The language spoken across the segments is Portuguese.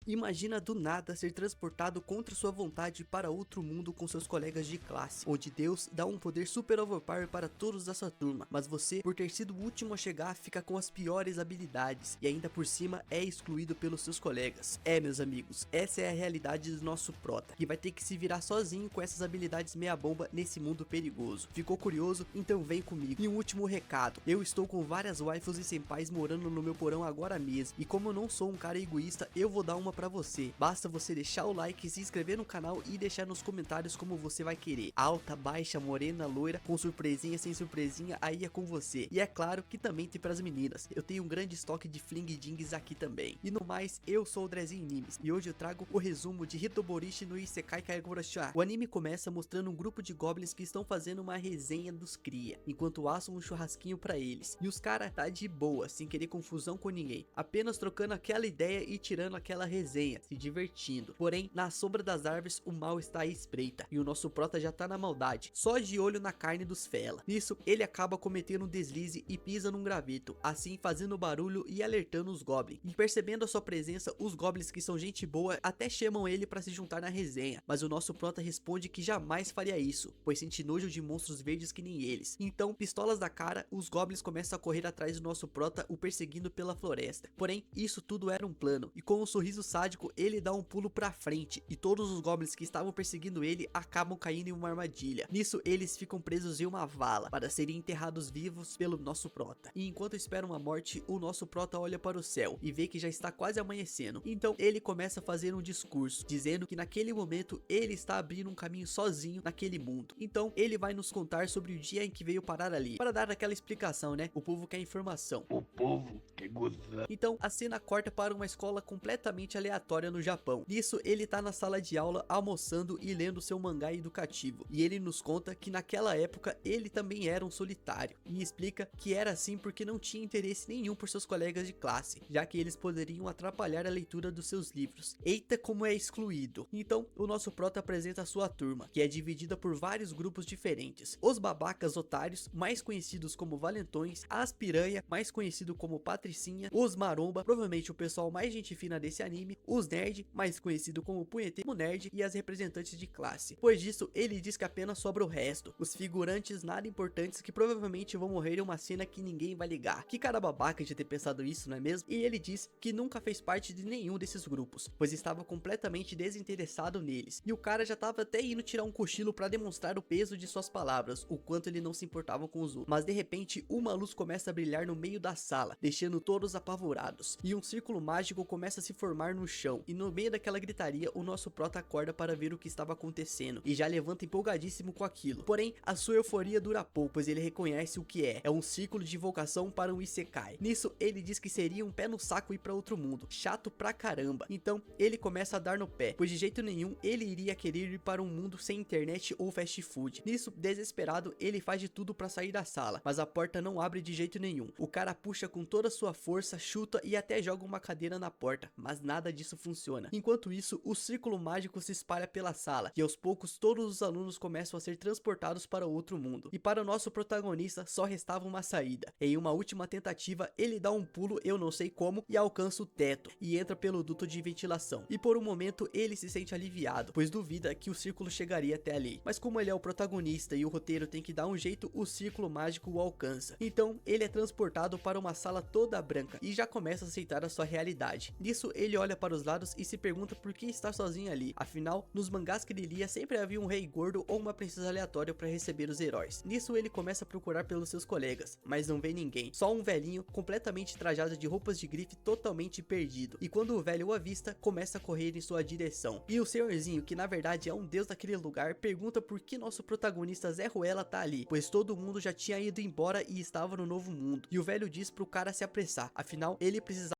Imagina do nada ser transportado contra sua vontade para outro mundo com seus colegas de classe, onde Deus dá um poder super overpower para todos da sua turma, mas você, por ter sido o último a chegar, fica com as piores habilidades e ainda por cima é excluído pelos seus colegas. Meus amigos, essa é a realidade do nosso prota, que vai ter que se virar sozinho com essas habilidades meia bomba nesse mundo perigoso. Ficou curioso? Então vem comigo. E um último recado, eu estou com várias waifus e senpais morando no meu porão agora mesmo, e como eu não sou um cara egoísta, eu vou dar uma pra você. Basta você deixar o like, se inscrever no canal e deixar nos comentários como você vai querer. Alta, baixa, morena, loira, com surpresinha, sem surpresinha, aí é com você. E é claro que também tem pras meninas. Eu tenho um grande estoque de fling dings aqui também. E no mais, eu sou o Drezinho Nimes e hoje eu trago o resumo de Hitoborishi no Isekai Kaegorasha. O anime começa mostrando um grupo de goblins que estão fazendo uma resenha dos cria, enquanto assam um churrasquinho pra eles. E os cara tá de boa, sem querer confusão com ninguém, apenas trocando aquela ideia e tirando aquela resenha, se divertindo. Porém, na sombra das árvores o mal está à espreita e o nosso prota já tá na maldade, só de olho na carne dos fela. Nisso, ele acaba cometendo um deslize e pisa num graveto, assim fazendo barulho e alertando os goblins. E percebendo a sua presença, os goblins, que são gente boa, até chamam ele para se juntar na resenha, mas o nosso prota responde que jamais faria isso, pois sente nojo de monstros verdes que nem eles. Então, pistolas da cara, os goblins começam a correr atrás do nosso prota, o perseguindo pela floresta. Porém, isso tudo era um plano, e com um sorriso sádico, ele dá um pulo pra frente, e todos os goblins que estavam perseguindo ele acabam caindo em uma armadilha. Nisso, eles ficam presos em uma vala, para serem enterrados vivos pelo nosso prota. E enquanto esperam a morte, o nosso prota olha para o céu, e vê que já está quase amanhecendo. Então, ele começa a fazer um discurso, dizendo que naquele momento, ele está abrindo um caminho sozinho naquele mundo. Então, ele vai nos contar sobre o dia em que veio parar ali, para dar aquela explicação, né? O povo quer informação. O povo quer gozar. Então, a cena corta para uma escola completamente aleatória no Japão. Nisso, ele tá na sala de aula, almoçando e lendo seu mangá educativo. E ele nos conta que naquela época, ele também era um solitário. E explica que era assim porque não tinha interesse nenhum por seus colegas de classe, já que eles poderiam atrapalhar a leitura dos seus livros. Eita, como é excluído. Então, o nosso prota apresenta a sua turma, que é dividida por vários grupos diferentes. Os babacas otários, mais conhecidos como valentões, as piranha, mais conhecido como patricinha, os maromba, provavelmente o pessoal mais gente fina desse anime, os nerd, mais conhecido como punheteiro nerd, e as representantes de classe. Depois disso, ele diz que apenas sobra o resto, os figurantes nada importantes que provavelmente vão morrer em uma cena que ninguém vai ligar. Que cara babaca de ter pensado isso, não é mesmo? E ele diz que nunca fez parte de nenhum desses grupos, pois estava completamente desinteressado neles. E o cara já tava até indo tirar um cochilo para demonstrar o peso de suas palavras, o quanto ele não se importava com os outros. Mas de repente, uma luz começa a brilhar no meio da sala, deixando todos apavorados. E um círculo mágico começa a se formar no chão. E no meio daquela gritaria, o nosso prota acorda para ver o que estava acontecendo, e já levanta empolgadíssimo com aquilo. Porém, a sua euforia dura pouco, pois ele reconhece o que é um ciclo de invocação para um Isekai. Nisso, ele diz que seria um pé no saco ir para outro mundo, chato pra caramba. Então, ele começa a dar no pé, pois de jeito nenhum ele iria querer ir para um mundo sem internet ou fast food. Nisso, desesperado, ele faz de tudo para sair da sala, mas a porta não abre de jeito nenhum. O cara puxa com toda a sua força, chuta e até joga uma cadeira na porta, mas nada disso funciona. Enquanto isso, o círculo mágico se espalha pela sala, e aos poucos todos os alunos começam a ser transportados para outro mundo. E para o nosso protagonista só restava uma saída. Em uma última tentativa, ele dá um pulo, eu não sei como, e alcança o teto e entra pelo duto de ventilação. E por um momento ele se sente aliviado, pois duvida que o círculo chegaria até ali. Mas como ele é o protagonista e o roteiro tem que dar um jeito, o círculo mágico o alcança. Então ele é transportado para uma sala toda branca e já começa a aceitar a sua realidade. Nisso ele olha para os lados e se pergunta por que está sozinho ali. Afinal, nos mangás que ele lia sempre havia um rei gordo ou uma princesa aleatória para receber os heróis. Nisso ele começa a procurar pelos seus colegas, mas não vê ninguém. Só um velhinho completamente trajado de roupas de grife, totalmente perdido. E quando o velho o avista, começa a correr em sua direção. E o senhorzinho, que na verdade é um deus daquele lugar, pergunta por que nosso protagonista Zé Ruela tá ali, pois todo mundo já tinha ido embora e estava no novo mundo. E o velho diz pro cara se apressar, afinal ele precisava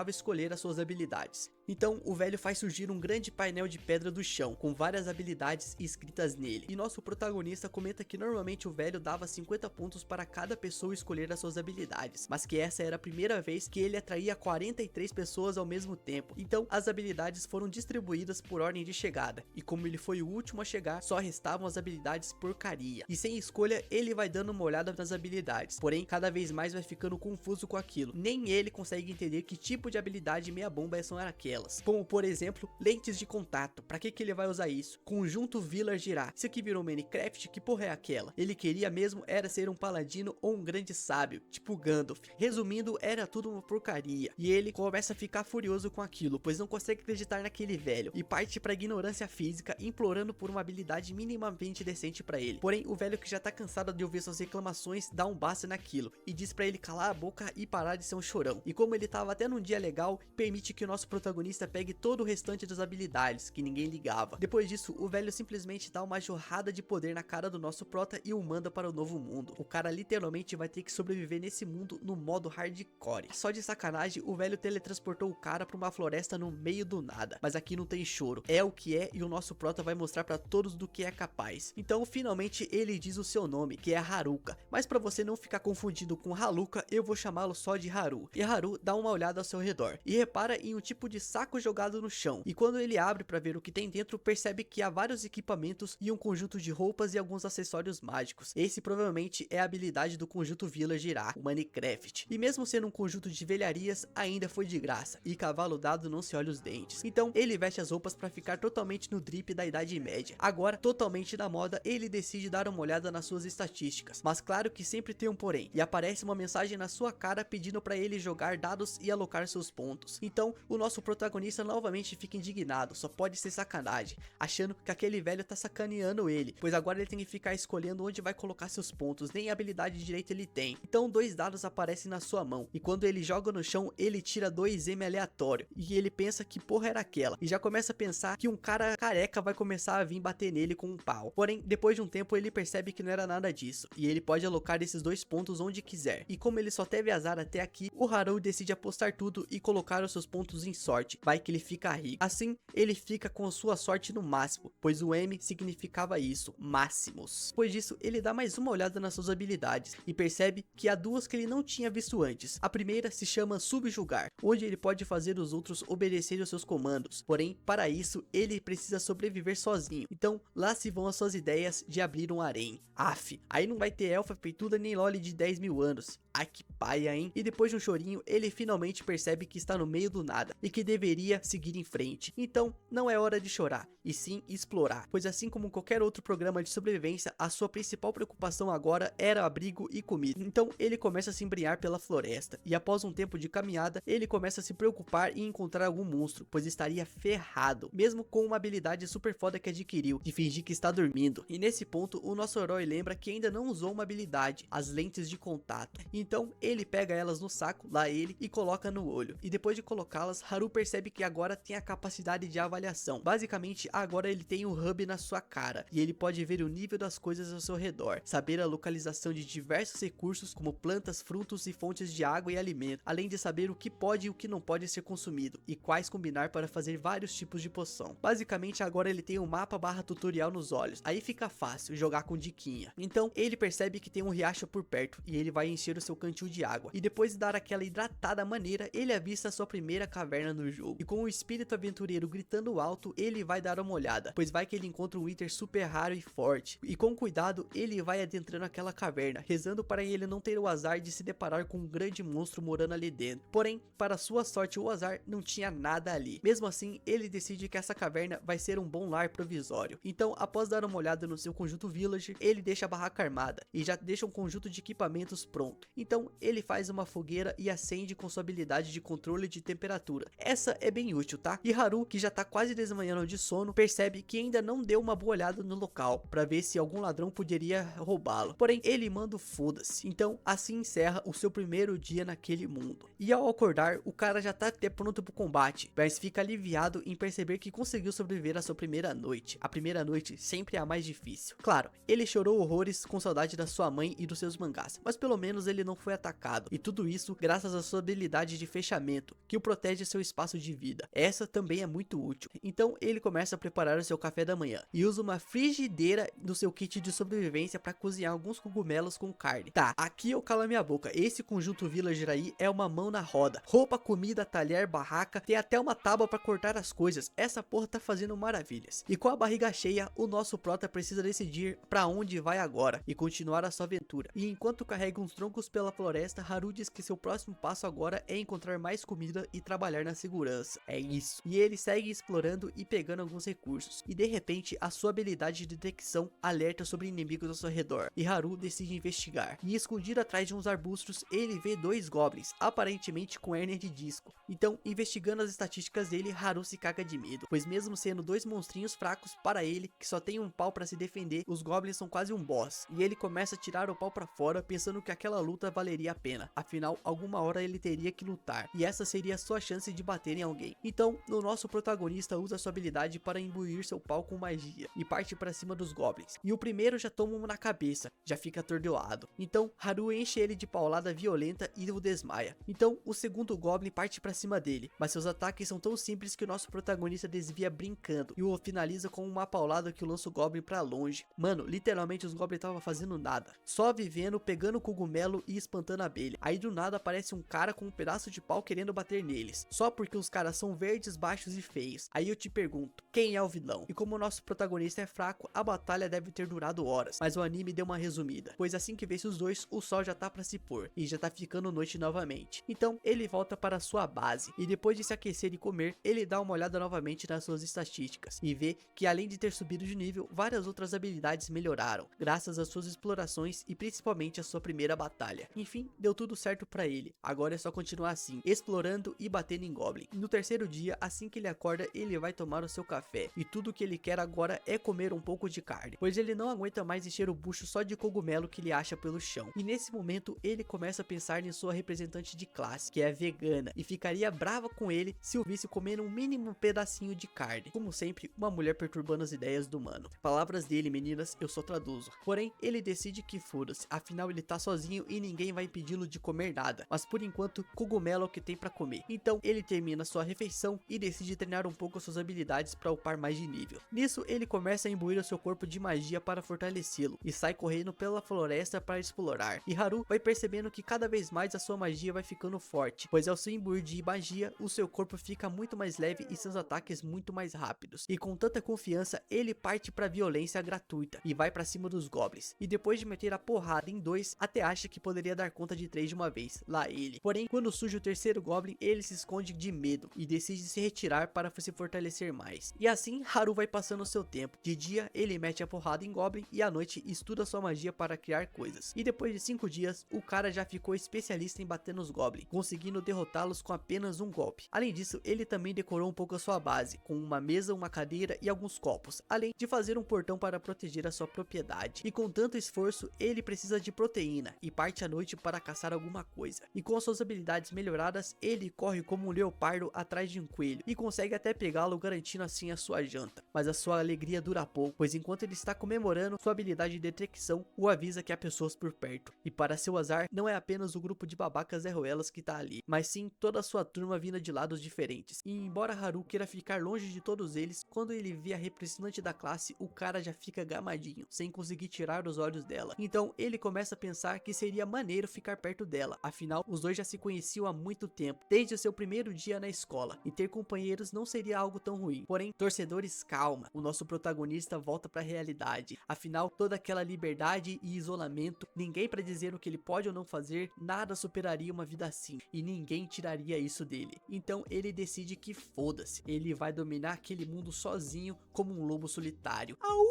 escolher as suas habilidades. Então o velho faz surgir um grande painel de pedra do chão, com várias habilidades escritas nele. E nosso protagonista comenta que normalmente o velho dava 50 pontos para cada pessoa escolher as suas habilidades, mas que essa era a primeira vez que ele atraía 43 pessoas ao mesmo tempo. Então as habilidades foram distribuídas por ordem de chegada, e como ele foi o último a chegar, só restavam as habilidades porcaria. E sem escolha, ele vai dando uma olhada nas habilidades, porém cada vez mais vai ficando confuso com aquilo. Nem ele consegue entender que tipo de habilidade meia bomba são aquelas. aquelas, como por exemplo, lentes de contato. Pra que ele vai usar isso? Conjunto Village irá. Isso aqui virou Minecraft? Que porra é aquela? Ele queria mesmo era ser um paladino ou um grande sábio, tipo Gandalf. Resumindo, era tudo uma porcaria. E ele começa a ficar furioso com aquilo, pois não consegue acreditar naquele velho, e parte pra ignorância física, implorando por uma habilidade minimamente decente pra ele. Porém, o velho, que já tá cansado de ouvir suas reclamações, dá um basta naquilo, e diz pra ele calar a boca e parar de ser um chorão. E como ele tava até num dia legal, permite que o nosso protagonista pegue todo o restante das habilidades, que ninguém ligava. Depois disso, o velho simplesmente dá uma jorrada de poder na cara do nosso prota e o manda para o novo mundo. O cara literalmente vai ter que sobreviver nesse mundo no modo hardcore. Só de sacanagem, o velho teletransportou o cara pra uma floresta no meio do nada. Mas aqui não tem choro, é o que é, e o nosso prota vai mostrar pra todos do que é capaz. Então finalmente ele diz o seu nome, que é Haruka. Mas pra você não ficar confundido com Haluka, eu vou chamá-lo só de Haru. E Haru dá uma olhada ao seu redor e repara em um tipo de saco jogado no chão. E quando ele abre pra ver o que tem dentro, percebe que há vários equipamentos e um conjunto de roupas e alguns acessórios mágicos. Esse provavelmente é a habilidade do conjunto Village irá, o Minecraft. E mesmo sendo um conjunto de velharias, ainda foi de graça, e cavalo dado não se olha os dentes. Então ele veste as roupas pra ficar totalmente no drip da Idade Média. Agora, totalmente na moda, ele decide dar uma olhada nas suas estatísticas. Mas claro que sempre tem um porém, e aparece uma mensagem na sua cara pedindo pra ele jogar dados e alocar seus pontos. Então o nosso protagonista novamente fica indignado, só pode ser sacanagem, achando que aquele velho tá sacaneando ele, pois agora ele tem que ficar escolhendo onde vai colocar seus pontos, nem habilidade direito ele tem. Então 2 dados aparecem na sua mão, e quando ele joga no chão, ele tira 2M aleatório, e ele pensa que porra era aquela, e já começa a pensar que um cara careca vai começar a vir bater nele com um pau. Porém, depois de um tempo ele percebe que não era nada disso, e ele pode alocar esses 2 pontos onde quiser. E como ele só teve azar até aqui, o Haru decide apostar tudo e colocar os seus pontos em sorte, vai que ele fica rico. Assim, ele fica com a sua sorte no máximo, pois o M significava isso, máximos. Depois disso, ele dá mais uma olhada nas suas habilidades, e percebe que há 2 que ele não tinha visto antes. A primeira se chama Subjugar, onde ele pode fazer os outros obedecerem aos seus comandos. Porém, para isso, ele precisa sobreviver sozinho. Então, lá se vão as suas ideias de abrir um harém. Aff, aí não vai ter elfa peituda nem loli de 10 mil anos. Ai que paia, hein? E depois de um chorinho, ele finalmente percebe que está no meio do nada e que deveria seguir em frente. Então, não é hora de chorar, e sim explorar, pois assim como qualquer outro programa de sobrevivência, a sua principal preocupação agora era abrigo e comida. Então, ele começa a se embrenhar pela floresta, e após um tempo de caminhada, ele começa a se preocupar em encontrar algum monstro, pois estaria ferrado, mesmo com uma habilidade super foda que adquiriu, de fingir que está dormindo. E nesse ponto, o nosso herói lembra que ainda não usou uma habilidade, as lentes de contato. Então ele pega elas no saco, lá ele, e coloca no olho. E depois de colocá-las, Haru percebe que agora tem a capacidade de avaliação. Basicamente, agora ele tem um hub na sua cara, e ele pode ver o nível das coisas ao seu redor, saber a localização de diversos recursos como plantas, frutos e fontes de água e alimento, além de saber o que pode e o que não pode ser consumido, e quais combinar para fazer vários tipos de poção. Basicamente, agora ele tem um mapa / tutorial nos olhos, aí fica fácil jogar com diquinha. Então ele percebe que tem um riacho por perto, e ele vai encher o seu cantil de água, e depois de dar aquela hidratada maneira, ele avista a sua primeira caverna no jogo, e com o espírito aventureiro gritando alto, ele vai dar uma olhada, pois vai que ele encontra um item super raro e forte, e com cuidado ele vai adentrando aquela caverna, rezando para ele não ter o azar de se deparar com um grande monstro morando ali dentro. Porém, para sua sorte ou azar, não tinha nada ali. Mesmo assim, ele decide que essa caverna vai ser um bom lar provisório. Então, após dar uma olhada no seu conjunto Village, ele deixa a barraca armada, e já deixa um conjunto de equipamentos pronto. Então, ele faz uma fogueira e acende com sua habilidade de controle de temperatura. Essa é bem útil, tá? E Haru, que já tá quase desmanhando de sono, percebe que ainda não deu uma boa olhada no local, pra ver se algum ladrão poderia roubá-lo. Porém, ele manda o foda-se. Então, assim encerra o seu primeiro dia naquele mundo. E ao acordar, o cara já tá até pronto pro combate, mas fica aliviado em perceber que conseguiu sobreviver à sua primeira noite. A primeira noite sempre é a mais difícil. Claro, ele chorou horrores com saudade da sua mãe e dos seus mangás, mas pelo menos ele não foi atacado. E tudo isso graças à sua habilidade de fechamento, que o protege seu espaço de vida. Essa também é muito útil. Então ele começa a preparar o seu café da manhã, e usa uma frigideira do seu kit de sobrevivência para cozinhar alguns cogumelos com carne. Tá, aqui eu calo a minha boca, esse conjunto Villager aí é uma mão na roda. Roupa, comida, talher, barraca, tem até uma tábua para cortar as coisas. Essa porra tá fazendo maravilhas. E com a barriga cheia, o nosso prota precisa decidir para onde vai agora, e continuar a sua aventura. E enquanto carrega uns troncos pela pela floresta, Haru diz que seu próximo passo agora é encontrar mais comida e trabalhar na segurança. É isso. E ele segue explorando e pegando alguns recursos. E de repente, a sua habilidade de detecção alerta sobre inimigos ao seu redor. E Haru decide investigar. E escondido atrás de uns arbustos, ele vê 2 goblins, aparentemente com hérnia de disco. Então, investigando as estatísticas dele, Haru se caga de medo, pois mesmo sendo 2 monstrinhos fracos para ele, que só tem um pau para se defender, os goblins são quase um boss. E ele começa a tirar o pau para fora, pensando que aquela luta valeria a pena. Afinal, alguma hora ele teria que lutar, e essa seria a sua chance de bater em alguém. Então, o nosso protagonista usa sua habilidade para imbuir seu pau com magia, e parte para cima dos goblins. E o primeiro já toma um na cabeça, já fica atordoado. Então, Haru enche ele de paulada violenta e o desmaia. Então, o segundo goblin parte para cima dele, mas seus ataques são tão simples que o nosso protagonista desvia brincando, e o finaliza com uma paulada que lança o goblin para longe. Mano, literalmente os goblins estavam fazendo nada, só vivendo, pegando cogumelo e espantando a abelha. Aí do nada aparece um cara com um pedaço de pau querendo bater neles, só porque os caras são verdes, baixos e feios. Aí eu te pergunto, quem é o vilão? E como o nosso protagonista é fraco, a batalha deve ter durado horas, mas o anime deu uma resumida, pois assim que vence os dois, o sol já tá pra se pôr, e já tá ficando noite novamente. Então ele volta para sua base, e depois de se aquecer e comer, ele dá uma olhada novamente nas suas estatísticas, e vê que além de ter subido de nível, várias outras habilidades melhoraram, graças às suas explorações e principalmente à sua primeira batalha. Enfim, deu tudo certo pra ele, agora é só continuar assim, explorando e batendo em goblin. No terceiro dia, assim que ele acorda, ele vai tomar o seu café, e tudo que ele quer agora é comer um pouco de carne, pois ele não aguenta mais encher o bucho só de cogumelo que ele acha pelo chão. E nesse momento, ele começa a pensar em sua representante de classe, que é vegana, e ficaria brava com ele se o visse comer um mínimo pedacinho de carne. Como sempre, uma mulher perturbando as ideias do mano. Palavras dele, meninas, eu só traduzo. Porém, ele decide que foda-se, afinal ele tá sozinho e ninguém vai impedi-lo de comer nada, mas por enquanto, cogumelo é o que tem pra comer. Então, ele termina sua refeição e decide treinar um pouco suas habilidades para upar mais de nível. Nisso, ele começa a imbuir o seu corpo de magia para fortalecê-lo, e sai correndo pela floresta para explorar. E Haru vai percebendo que cada vez mais a sua magia vai ficando forte, pois ao se imbuir de magia, o seu corpo fica muito mais leve e seus ataques muito mais rápidos. E com tanta confiança, ele parte para violência gratuita e vai para cima dos goblins. E depois de meter a porrada em 2, até acha que poderia dar conta de 3 de uma vez, lá ele. Porém, quando surge o terceiro goblin, ele se esconde de medo e decide se retirar para se fortalecer mais. E assim, Haru vai passando o seu tempo. De dia, ele mete a porrada em goblin e à noite estuda sua magia para criar coisas. E depois de 5 dias, o cara já ficou especialista em bater nos goblins, conseguindo derrotá-los com apenas um golpe. Além disso, ele também decorou um pouco a sua base, com uma mesa, uma cadeira e alguns copos, além de fazer um portão para proteger a sua propriedade. E com tanto esforço, ele precisa de proteína e parte à noite para caçar alguma coisa. E com suas habilidades melhoradas, ele corre como um leopardo atrás de um coelho e consegue até pegá-lo, garantindo assim a sua janta. Mas a sua alegria dura pouco, pois enquanto ele está comemorando, sua habilidade de detecção o avisa que há pessoas por perto. E para seu azar, não é apenas o grupo de babacas Zé Ruelas que tá ali, mas sim toda a sua turma vinda de lados diferentes. E embora Haru queira ficar longe de todos eles, quando ele vê a representante da classe, o cara já fica gamadinho, sem conseguir tirar os olhos dela. Então ele começa a pensar que seria maneiro ficar perto dela, afinal os dois já se conheciam há muito tempo, desde o seu primeiro dia na escola, e ter companheiros não seria algo tão ruim. Porém, torcedores, calma, o nosso protagonista volta pra realidade, afinal toda aquela liberdade e isolamento, ninguém pra dizer o que ele pode ou não fazer, nada superaria uma vida assim, e ninguém tiraria isso dele. Então ele decide que foda-se, ele vai dominar aquele mundo sozinho como um lobo solitário. Au!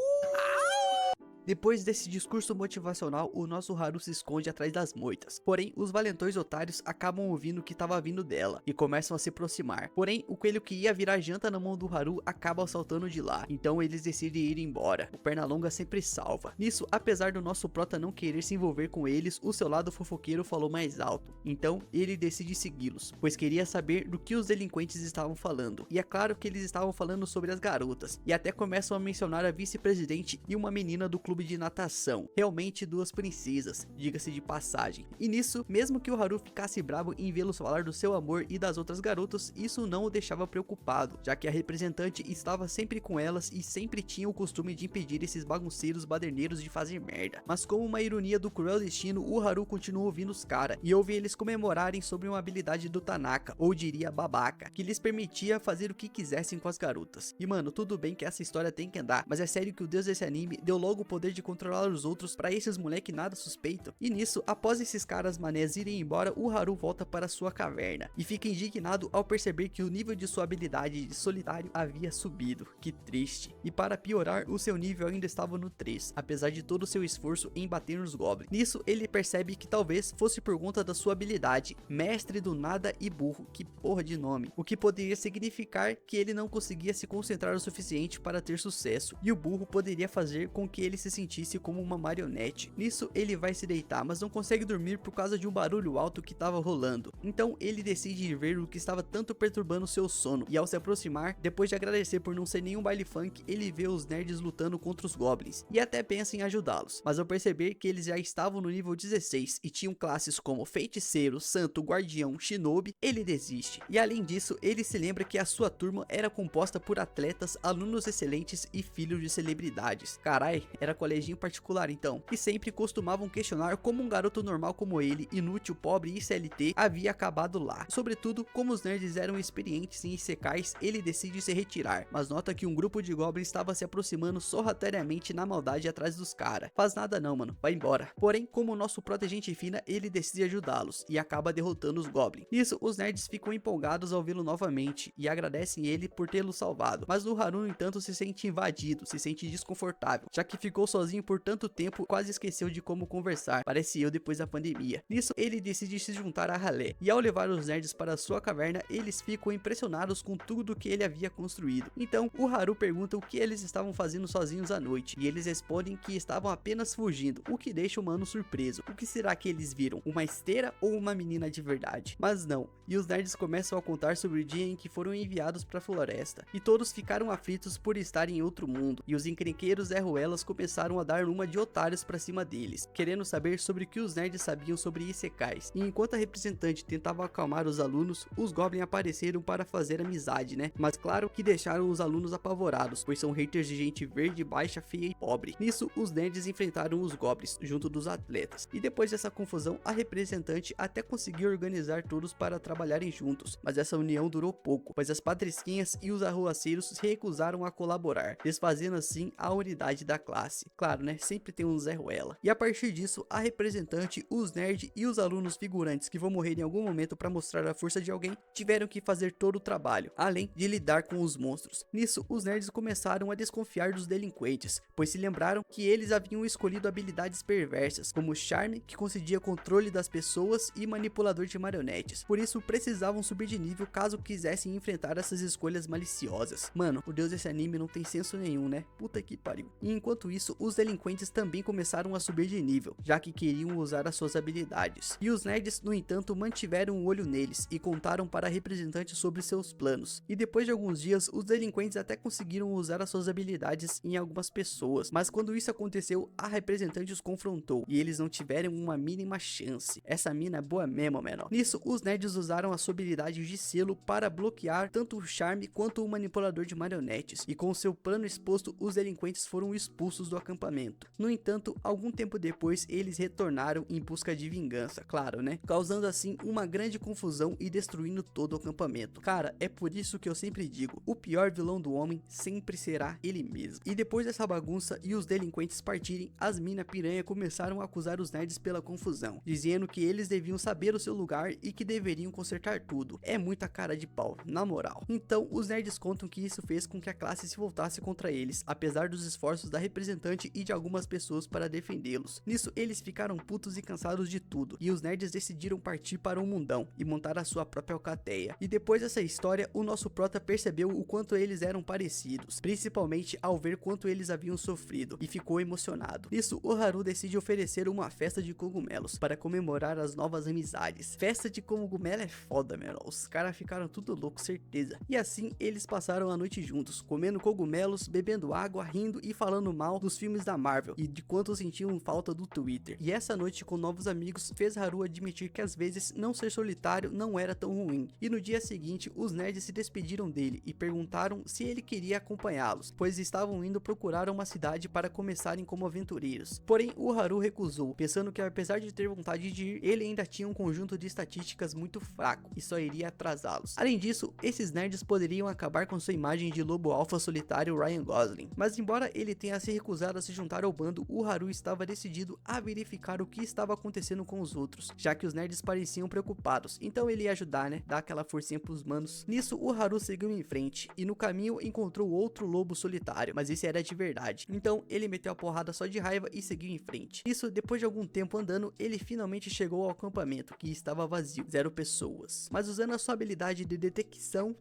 Depois desse discurso motivacional, o nosso Haru se esconde atrás das moitas. Porém, os valentões otários acabam ouvindo o que estava vindo dela e começam a se aproximar. Porém, o coelho que ia virar janta na mão do Haru acaba saltando de lá. Então eles decidem ir embora. O Pernalonga sempre salva. Nisso, apesar do nosso prota não querer se envolver com eles, o seu lado fofoqueiro falou mais alto. Então ele decide segui-los, pois queria saber do que os delinquentes estavam falando. E é claro que eles estavam falando sobre as garotas. E até começam a mencionar a vice-presidente e uma menina do clube de natação, realmente 2 princesas, diga-se de passagem. E nisso, mesmo que o Haru ficasse bravo em vê-los falar do seu amor e das outras garotas, isso não o deixava preocupado, já que a representante estava sempre com elas e sempre tinha o costume de impedir esses bagunceiros baderneiros de fazer merda. Mas como uma ironia do cruel destino, o Haru continua ouvindo os caras e ouve eles comemorarem sobre uma habilidade do Tanaka, ou diria babaca, que lhes permitia fazer o que quisessem com as garotas. E mano, tudo bem que essa história tem que andar, mas é sério que o deus desse anime deu logo o poder poder de controlar os outros pra esses moleque nada suspeito. E nisso, após esses caras manés irem embora, o Haru volta para sua caverna e fica indignado ao perceber que o nível de sua habilidade de solitário havia subido. Que triste. E para piorar, o seu nível ainda estava no 3, apesar de todo o seu esforço em bater nos goblins. Nisso, ele percebe que talvez fosse por conta da sua habilidade, Mestre do Nada e Burro, que porra de nome, o que poderia significar que ele não conseguia se concentrar o suficiente para ter sucesso, e o burro poderia fazer com que ele se sentisse como uma marionete. Nisso, ele vai se deitar, mas não consegue dormir por causa de um barulho alto que estava rolando. Então, ele decide ir ver o que estava tanto perturbando seu sono, e ao se aproximar, depois de agradecer por não ser nenhum baile funk, ele vê os nerds lutando contra os goblins, e até pensa em ajudá-los, mas ao perceber que eles já estavam no nível 16 e tinham classes como Feiticeiro, Santo, Guardião, Shinobi, ele desiste. E além disso, ele se lembra que a sua turma era composta por atletas, alunos excelentes e filhos de celebridades. Carai, era coleginho particular então, e sempre costumavam questionar como um garoto normal como ele, inútil, pobre e CLT, havia acabado lá. Sobretudo, como os nerds eram experientes em isekais, ele decide se retirar, mas nota que um grupo de goblins estava se aproximando sorrateiramente na maldade atrás dos caras. Faz nada não, mano, vai embora. Porém, como o nosso prota gente fina, ele decide ajudá-los e acaba derrotando os goblins. Nisso, os nerds ficam empolgados ao vê-lo novamente e agradecem ele por tê-lo salvado, mas o Haru, no entanto, se sente invadido, se sente desconfortável, já que ficou sozinho por tanto tempo, quase esqueceu de como conversar, parece eu depois da pandemia. Nisso, ele decide se juntar a Ralé, e ao levar os nerds para sua caverna, eles ficam impressionados com tudo que ele havia construído. Então, o Haru pergunta o que eles estavam fazendo sozinhos à noite, e eles respondem que estavam apenas fugindo, o que deixa o mano surpreso. O que será que eles viram? Uma esteira ou uma menina de verdade? Mas não, e os nerds começam a contar sobre o dia em que foram enviados para a floresta, e todos ficaram aflitos por estar em outro mundo, e os encrenqueiros Zé Ruelas começaram a dar uma de otários pra cima deles, querendo saber sobre o que os nerds sabiam sobre isekais. E enquanto a representante tentava acalmar os alunos, os goblins apareceram para fazer amizade, né? Mas claro que deixaram os alunos apavorados, pois são haters de gente verde, baixa, feia e pobre. Nisso, os nerds enfrentaram os goblins, junto dos atletas, e depois dessa confusão, a representante até conseguiu organizar todos para trabalharem juntos, mas essa união durou pouco, pois as patricinhas e os arruaceiros se recusaram a colaborar, desfazendo assim a unidade da classe. Claro, né? Sempre tem um Zé Ruela. E a partir disso, a representante, os nerds e os alunos figurantes que vão morrer em algum momento para mostrar a força de alguém, tiveram que fazer todo o trabalho, além de lidar com os monstros. Nisso, os nerds começaram a desconfiar dos delinquentes, pois se lembraram que eles haviam escolhido habilidades perversas, como charme, que concedia controle das pessoas, e manipulador de marionetes. Por isso, precisavam subir de nível caso quisessem enfrentar essas escolhas maliciosas. Mano, o deus desse anime não tem senso nenhum, né? Puta que pariu. E enquanto isso, os delinquentes também começaram a subir de nível, já que queriam usar as suas habilidades. E os nerds, no entanto, mantiveram um olho neles e contaram para a representante sobre seus planos. E depois de alguns dias, os delinquentes até conseguiram usar as suas habilidades em algumas pessoas, mas quando isso aconteceu, a representante os confrontou e eles não tiveram uma mínima chance. Essa mina é boa mesmo, menor. Nisso, os nerds usaram a sua habilidade de selo para bloquear tanto o charme quanto o manipulador de marionetes, e com seu plano exposto, os delinquentes foram expulsos do acampamento. No entanto, algum tempo depois, eles retornaram em busca de vingança, claro, né? Causando assim uma grande confusão e destruindo todo o acampamento. Cara, é por isso que eu sempre digo, o pior vilão do homem sempre será ele mesmo. E depois dessa bagunça e os delinquentes partirem, as mina piranha começaram a acusar os nerds pela confusão, dizendo que eles deviam saber o seu lugar e que deveriam consertar tudo. É muita cara de pau, na moral. Então, os nerds contam que isso fez com que a classe se voltasse contra eles, apesar dos esforços da representante e de algumas pessoas para defendê-los. Nisso, eles ficaram putos e cansados de tudo, e os nerds decidiram partir para o mundão e montar a sua própria alcateia. E depois dessa história, o nosso prota percebeu o quanto eles eram parecidos, principalmente ao ver quanto eles haviam sofrido, e ficou emocionado. Nisso, o Haru decide oferecer uma festa de cogumelos para comemorar as novas amizades. Festa de cogumelo é foda, mano. Os caras ficaram tudo louco, certeza. E assim, eles passaram a noite juntos, comendo cogumelos, bebendo água, rindo e falando mal dos filmes da Marvel e de quanto sentiam falta do Twitter. E essa noite com novos amigos fez Haru admitir que às vezes não ser solitário não era tão ruim. E no dia seguinte, os nerds se despediram dele e perguntaram se ele queria acompanhá-los, pois estavam indo procurar uma cidade para começarem como aventureiros. Porém, o Haru recusou, pensando que apesar de ter vontade de ir, ele ainda tinha um conjunto de estatísticas muito fraco e só iria atrasá-los. Além disso, esses nerds poderiam acabar com sua imagem de lobo alfa solitário Ryan Gosling. Mas embora ele tenha se recusado começaram a se juntar ao bando, o Haru estava decidido a verificar o que estava acontecendo com os outros, já que os nerds pareciam preocupados, então ele ia ajudar, né, dar aquela forcinha pros manos. Nisso o Haru seguiu em frente, e no caminho encontrou outro lobo solitário, mas esse era de verdade, então ele meteu a porrada só de raiva e seguiu em frente. Isso, depois de algum tempo andando, ele finalmente chegou ao acampamento, que estava vazio, 0 pessoas. Mas usando a sua habilidade de detecção,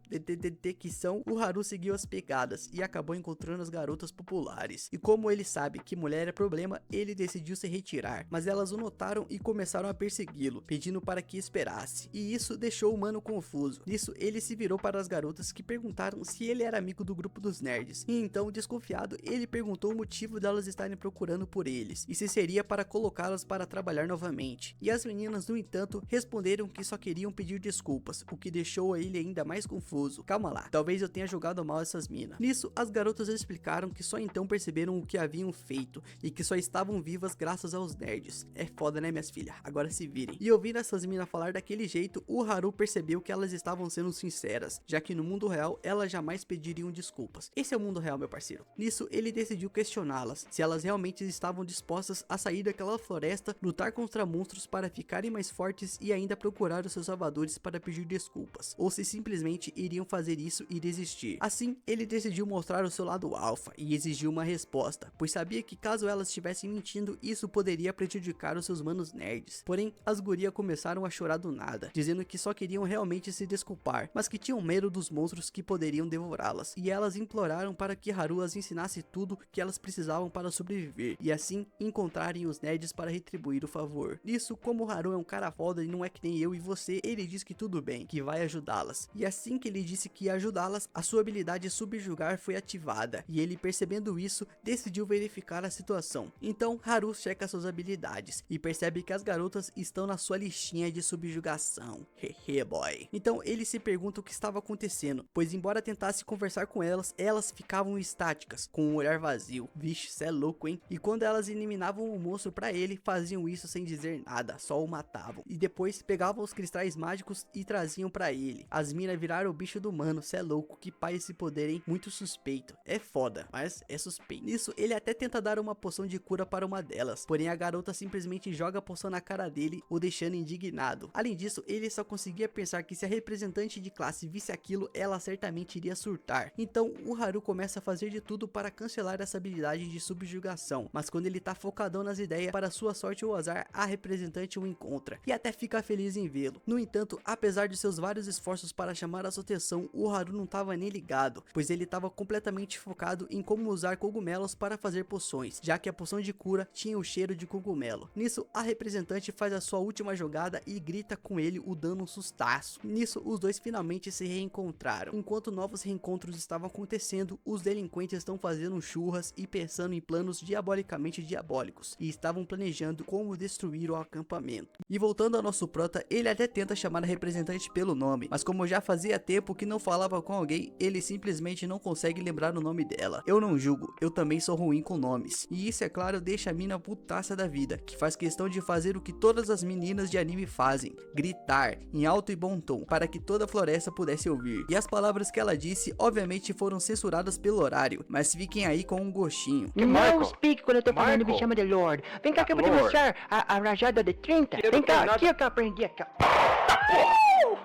o Haru seguiu as pegadas e acabou encontrando as garotas populares. E como ele sabe que mulher é problema, ele decidiu se retirar, mas elas o notaram e começaram a persegui-lo, pedindo para que esperasse. E isso deixou o mano confuso. Nisso, ele se virou para as garotas que perguntaram se ele era amigo do grupo dos nerds. E então, desconfiado, ele perguntou o motivo delas estarem procurando por eles, e se seria para colocá-las para trabalhar novamente. E as meninas, no entanto, responderam que só queriam pedir desculpas, o que deixou ele ainda mais confuso. Calma lá, talvez eu tenha jogado mal essas minas. Nisso, as garotas explicaram que só então perceberam o que haviam feito, e que só estavam vivas graças aos nerds. É foda, né, minhas filhas? Agora se virem. E ouvindo essas minas falar daquele jeito, o Haru percebeu que elas estavam sendo sinceras, já que no mundo real elas jamais pediriam desculpas. Esse é o mundo real, meu parceiro. Nisso, ele decidiu questioná-las, se elas realmente estavam dispostas a sair daquela floresta, lutar contra monstros para ficarem mais fortes e ainda procurar os seus salvadores para pedir desculpas, ou se simplesmente iriam fazer isso e desistir. Assim, ele decidiu mostrar o seu lado alfa e exigiu uma resposta, pois sabia que caso elas estivessem mentindo, isso poderia prejudicar os seus manos nerds. Porém, as gurias começaram a chorar do nada, dizendo que só queriam realmente se desculpar, mas que tinham medo dos monstros que poderiam devorá-las, e elas imploraram para que Haru as ensinasse tudo que elas precisavam para sobreviver, e assim encontrarem os nerds para retribuir o favor. Nisso, como Haru é um cara foda e não é que nem eu e você, ele diz que tudo bem, que vai ajudá-las. E assim que ele disse que ia ajudá-las, a sua habilidade subjugar foi ativada, e ele, percebendo isso, decidiu verificar a situação. Então Haru checa suas habilidades e percebe que as garotas estão na sua listinha de subjugação. Hehe boy. Então ele se pergunta o que estava acontecendo, pois embora tentasse conversar com elas, elas ficavam estáticas, com um olhar vazio. Vixe, cê é louco, hein? E quando elas eliminavam o monstro pra ele, faziam isso sem dizer nada, só o matavam. E depois pegavam os cristais mágicos e traziam pra ele. As minas viraram o bicho do mano, cê é louco, que pai esse poder, hein? Muito suspeito. É foda, mas é suspeito. Nisso, ele até tenta dar uma poção de cura para uma delas, porém a garota simplesmente joga a poção na cara dele, o deixando indignado. Além disso, ele só conseguia pensar que se a representante de classe visse aquilo, ela certamente iria surtar. Então o Haru começa a fazer de tudo para cancelar essa habilidade de subjugação, mas quando ele tá focadão nas ideias, para sua sorte ou azar, a representante o encontra e até fica feliz em vê-lo. No entanto, apesar de seus vários esforços para chamar a sua atenção, o Haru não tava nem ligado, pois ele tava completamente focado em como usar cogumelos para fazer poções, já que a poção de cura tinha o cheiro de cogumelo. Nisso, a representante faz a sua última jogada e grita com ele, o dando um sustaço. Nisso, os dois finalmente se reencontraram. Enquanto novos reencontros estavam acontecendo, os delinquentes estão fazendo churras e pensando em planos diabolicamente diabólicos, e estavam planejando como destruir o acampamento. E voltando ao nosso prota, ele até tenta chamar a representante pelo nome, mas como já fazia tempo que não falava com alguém, ele simplesmente não consegue lembrar o nome dela. Eu não julgo, eu também sou ruim com nomes. E isso, é claro, deixa a mina putaça da vida, que faz questão de fazer o que todas as meninas de anime fazem: gritar em alto e bom tom, para que toda a floresta pudesse ouvir. E as palavras que ela disse, obviamente foram censuradas pelo horário, mas fiquem aí com um gostinho. Não speak quando eu tô falando, me chama de Lord. Vem cá que eu vou te mostrar a rajada de 30. Vem cá, aqui que eu aprendi aqui.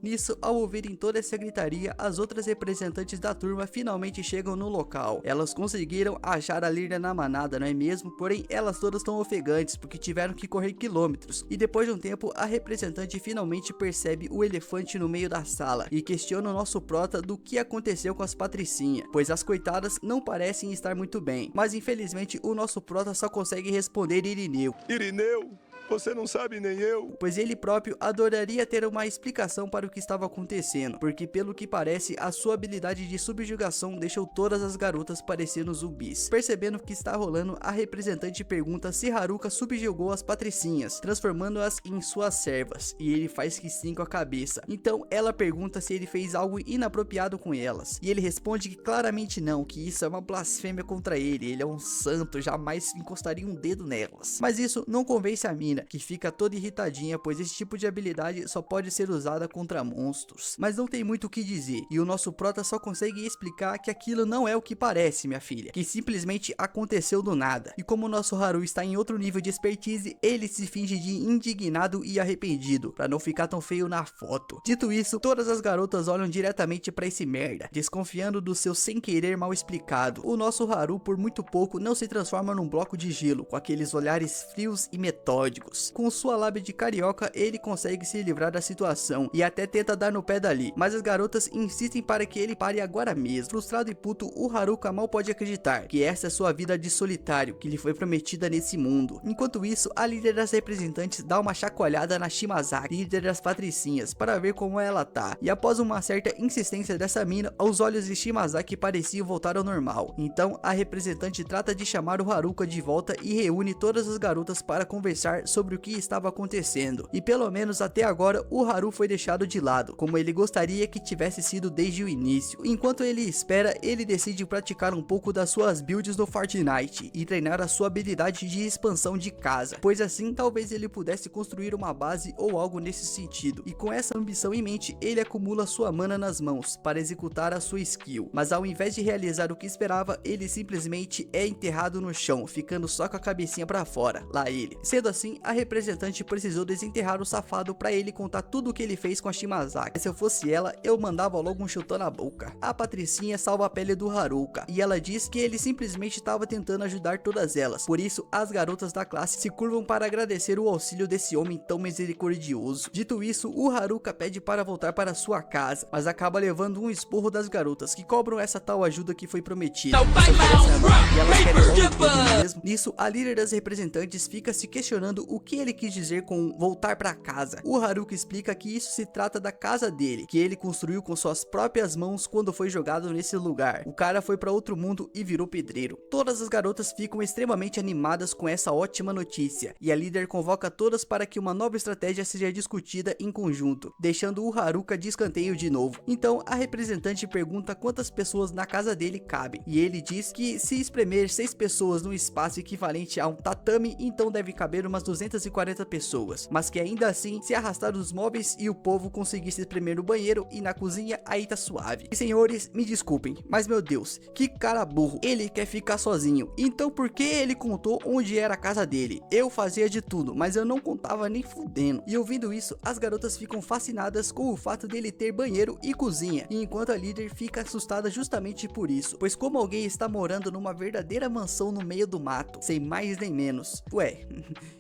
Nisso, ao ouvirem toda essa gritaria, as outras representantes da turma finalmente chegam no local. Elas conseguiram achar a líder na manada, não é mesmo? Porém, elas todas estão ofegantes, porque tiveram que correr quilômetros. E depois de um tempo, a representante finalmente percebe o elefante no meio da sala e questiona o nosso prota do que aconteceu com as patricinhas, pois as coitadas não parecem estar muito bem. Mas infelizmente, o nosso prota só consegue responder Irineu. Irineu, você não sabe nem eu. Pois ele próprio adoraria ter uma explicação para o que estava acontecendo, porque pelo que parece, a sua habilidade de subjugação deixou todas as garotas parecendo zumbis. Percebendo o que está rolando, a representante pergunta se Haruka subjugou as patricinhas, transformando-as em suas servas, e ele faz que sim com a cabeça. Então ela pergunta se ele fez algo inapropriado com elas, e ele responde que claramente não, que isso é uma blasfêmia contra ele é um santo, jamais encostaria um dedo nelas. Mas isso não convence a mina, mina, que fica toda irritadinha, pois esse tipo de habilidade só pode ser usada contra monstros. Mas não tem muito o que dizer, e o nosso prota só consegue explicar que aquilo não é o que parece, minha filha, que simplesmente aconteceu do nada. E como o nosso Haru está em outro nível de expertise, ele se finge de indignado e arrependido, pra não ficar tão feio na foto. Dito isso, todas as garotas olham diretamente pra esse merda, desconfiando do seu sem querer mal explicado. O nosso Haru, por muito pouco, não se transforma num bloco de gelo, com aqueles olhares frios e metódicos. Com sua lábia de carioca, ele consegue se livrar da situação e até tenta dar no pé dali, mas as garotas insistem para que ele pare agora mesmo. Frustrado e puto, o Haruka mal pode acreditar que essa é sua vida de solitário que lhe foi prometida nesse mundo. Enquanto isso, a líder das representantes dá uma chacoalhada na Shimazaki, líder das patricinhas, para ver como ela tá, e após uma certa insistência dessa mina, os olhos de Shimazaki pareciam voltar ao normal. Então a representante trata de chamar o Haruka de volta e reúne todas as garotas para conversar sobre o que estava acontecendo. E pelo menos até agora o Haru foi deixado de lado, como ele gostaria que tivesse sido desde o início. Enquanto ele espera, ele decide praticar um pouco das suas builds no Fortnite e treinar a sua habilidade de expansão de casa, pois assim talvez ele pudesse construir uma base ou algo nesse sentido. E com essa ambição em mente, ele acumula sua mana nas mãos para executar a sua skill, mas ao invés de realizar o que esperava, ele simplesmente é enterrado no chão, ficando só com a cabecinha pra fora, lá ele. Sendo assim, a representante precisou desenterrar o safado pra ele contar tudo o que ele fez com a Shimazaki. Se eu fosse ela, eu mandava logo um chutão na boca. A patricinha salva a pele do Haruka, e ela diz que ele simplesmente estava tentando ajudar todas elas, por isso as garotas da classe se curvam para agradecer o auxílio desse homem tão misericordioso. Dito isso, o Haruka pede para voltar para sua casa, mas acaba levando um esporro das garotas, que cobram essa tal ajuda que foi prometida. E elas querem logo tudo mesmo. Nisso, a líder das representantes fica se questionando o que ele quis dizer com voltar para casa. O Haruka explica que isso se trata da casa dele, que ele construiu com suas próprias mãos quando foi jogado nesse lugar. O cara foi para outro mundo e virou pedreiro. Todas as garotas ficam extremamente animadas com essa ótima notícia, e a líder convoca todas para que uma nova estratégia seja discutida em conjunto, deixando o Haruka de escanteio de novo. Então a representante pergunta quantas pessoas na casa dele cabem, e ele diz que se espremer 6 pessoas num espaço equivalente a um tatame, então deve caber umas 240 pessoas, mas que ainda assim, se arrastar os móveis e o povo conseguir se espremer no banheiro e na cozinha, aí tá suave. E senhores, me desculpem, mas meu Deus, que cara burro, ele quer ficar sozinho, então por que ele contou onde era a casa dele? Eu fazia de tudo, mas eu não contava nem fudendo. E ouvindo isso, as garotas ficam fascinadas com o fato dele ter banheiro e cozinha, e enquanto a líder fica assustada justamente por isso, pois como alguém está morando numa verdadeira mansão no meio do mato, sem mais nem menos. Ué,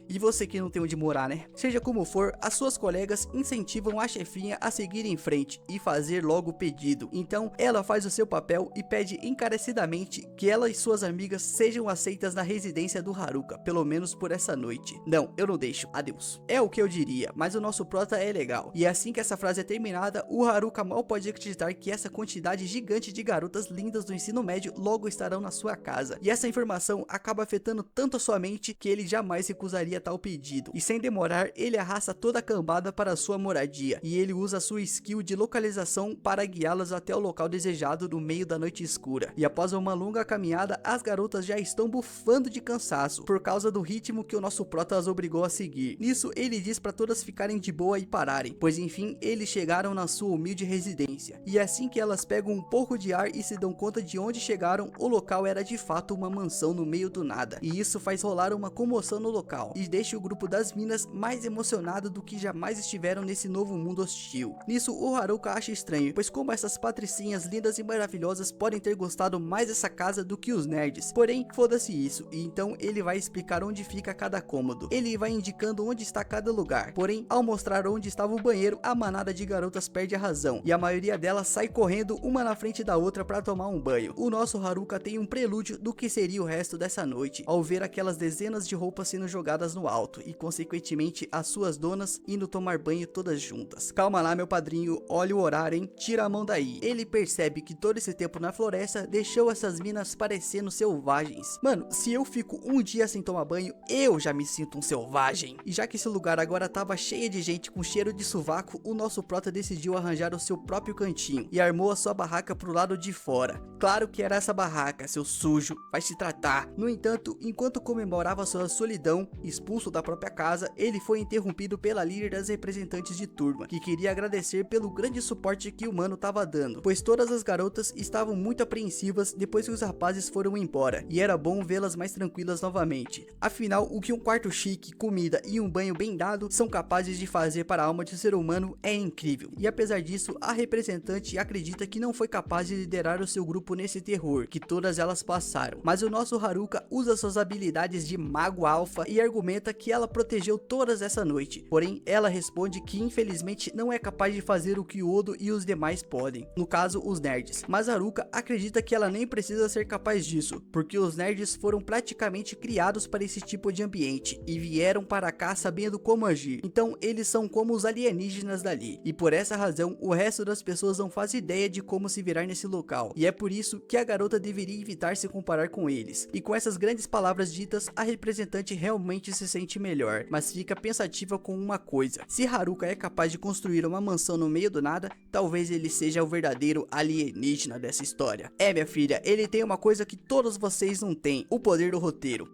e você que não tem onde morar, né? Seja como for, as suas colegas incentivam a chefinha a seguir em frente e fazer logo o pedido. Então ela faz o seu papel e pede encarecidamente que ela e suas amigas sejam aceitas na residência do Haruka, pelo menos por essa noite. Não, eu não deixo, adeus. É o que eu diria, mas o nosso prota é legal. E assim que essa frase é terminada, o Haruka mal pode acreditar que essa quantidade gigante de garotas lindas do ensino médio logo estarão na sua casa. E essa informação acaba afetando tanto a sua mente que ele jamais recusaria tal pedido. E sem demorar, ele arrasta toda a cambada para sua moradia, e ele usa sua skill de localização para guiá-las até o local desejado no meio da noite escura. E após uma longa caminhada, as garotas já estão bufando de cansaço por causa do ritmo que o nosso prota as obrigou a seguir. Nisso, ele diz para todas ficarem de boa e pararem, pois enfim, eles chegaram na sua humilde residência. E assim que elas pegam um pouco de ar e se dão conta de onde chegaram, o local era de fato uma mansão no meio do nada. E isso faz rolar uma comoção no local, e deixa o grupo das minas mais emocionado do que jamais estiveram nesse novo mundo hostil. Nisso, o Haruka acha estranho, pois como essas patricinhas lindas e maravilhosas podem ter gostado mais dessa casa do que os nerds. Porém, foda-se isso, e então ele vai explicar onde fica cada cômodo. Ele vai indicando onde está cada lugar. Porém, ao mostrar onde estava o banheiro, a manada de garotas perde a razão, e a maioria delas sai correndo uma na frente da outra para tomar um banho. O nosso Haruka tem um prelúdio do que seria o resto dessa noite, ao ver aquelas dezenas de roupas sendo jogadas no alto, e consequentemente as suas donas indo tomar banho todas juntas. Calma lá, meu padrinho, olha o horário, hein? Tira a mão daí. Ele percebe que todo esse tempo na floresta deixou essas minas parecendo selvagens. Mano, se eu fico um dia sem tomar banho, eu já me sinto um selvagem. E já que esse lugar agora tava cheio de gente com cheiro de sovaco, o nosso prota decidiu arranjar o seu próprio cantinho e armou a sua barraca pro lado de fora. Claro que era essa barraca, seu sujo, vai se tratar. No entanto, enquanto comemorava sua solidão, expulso almoço da própria casa, ele foi interrompido pela líder das representantes de turma, que queria agradecer pelo grande suporte que o mano estava dando, pois todas as garotas estavam muito apreensivas depois que os rapazes foram embora, e era bom vê-las mais tranquilas novamente. Afinal, o que um quarto chique, comida e um banho bem dado são capazes de fazer para a alma de ser humano é incrível. E apesar disso, a representante acredita que não foi capaz de liderar o seu grupo nesse terror que todas elas passaram, mas o nosso Haruka usa suas habilidades de mago alfa e argumenta que ela protegeu todas essa noite, porém ela responde que infelizmente não é capaz de fazer o que Odo e os demais podem, no caso os nerds, mas Haruka acredita que ela nem precisa ser capaz disso, porque os nerds foram praticamente criados para esse tipo de ambiente e vieram para cá sabendo como agir, então eles são como os alienígenas dali, e por essa razão o resto das pessoas não faz ideia de como se virar nesse local, e é por isso que a garota deveria evitar se comparar com eles. E com essas grandes palavras ditas, a representante realmente se sente melhor, mas fica pensativa com uma coisa: se Haruka é capaz de construir uma mansão no meio do nada, talvez ele seja o verdadeiro alienígena dessa história. É, minha filha, ele tem uma coisa que todos vocês não têm: o poder do roteiro.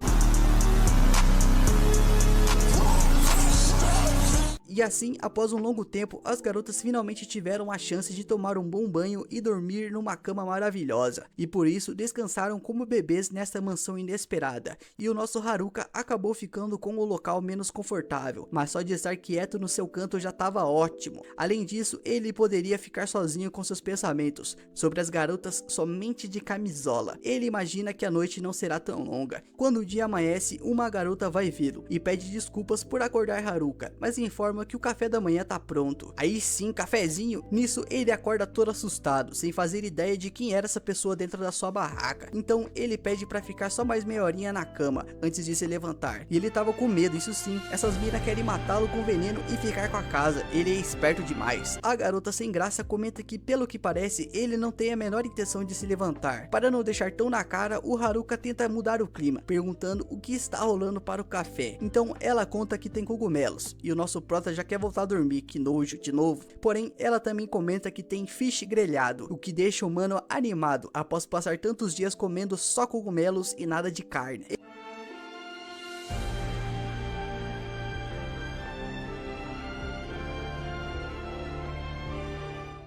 E assim, após um longo tempo, as garotas finalmente tiveram a chance de tomar um bom banho e dormir numa cama maravilhosa, e por isso descansaram como bebês nesta mansão inesperada, e o nosso Haruka acabou ficando com o local menos confortável, mas só de estar quieto no seu canto já estava ótimo. Além disso, ele poderia ficar sozinho com seus pensamentos sobre as garotas somente de camisola. Ele imagina que a noite não será tão longa. Quando o dia amanhece, uma garota vai vê-lo e pede desculpas por acordar Haruka, mas informa que o café da manhã tá pronto. Aí sim, cafezinho. Nisso ele acorda todo assustado, sem fazer ideia de quem era essa pessoa dentro da sua barraca. Então ele pede pra ficar só mais meia horinha na cama antes de se levantar. E ele tava com medo, isso sim. Essas minas querem matá-lo com veneno e ficar com a casa. Ele é esperto demais. A garota sem graça comenta que, pelo que parece, ele não tem a menor intenção de se levantar. Para não deixar tão na cara, o Haruka tenta mudar o clima, perguntando o que está rolando para o café. Então ela conta que tem cogumelos, e o nosso prota já quer voltar a dormir, que nojo, de novo. Porém, ela também comenta que tem fish grelhado, o que deixa o mano animado após passar tantos dias comendo só cogumelos e nada de carne.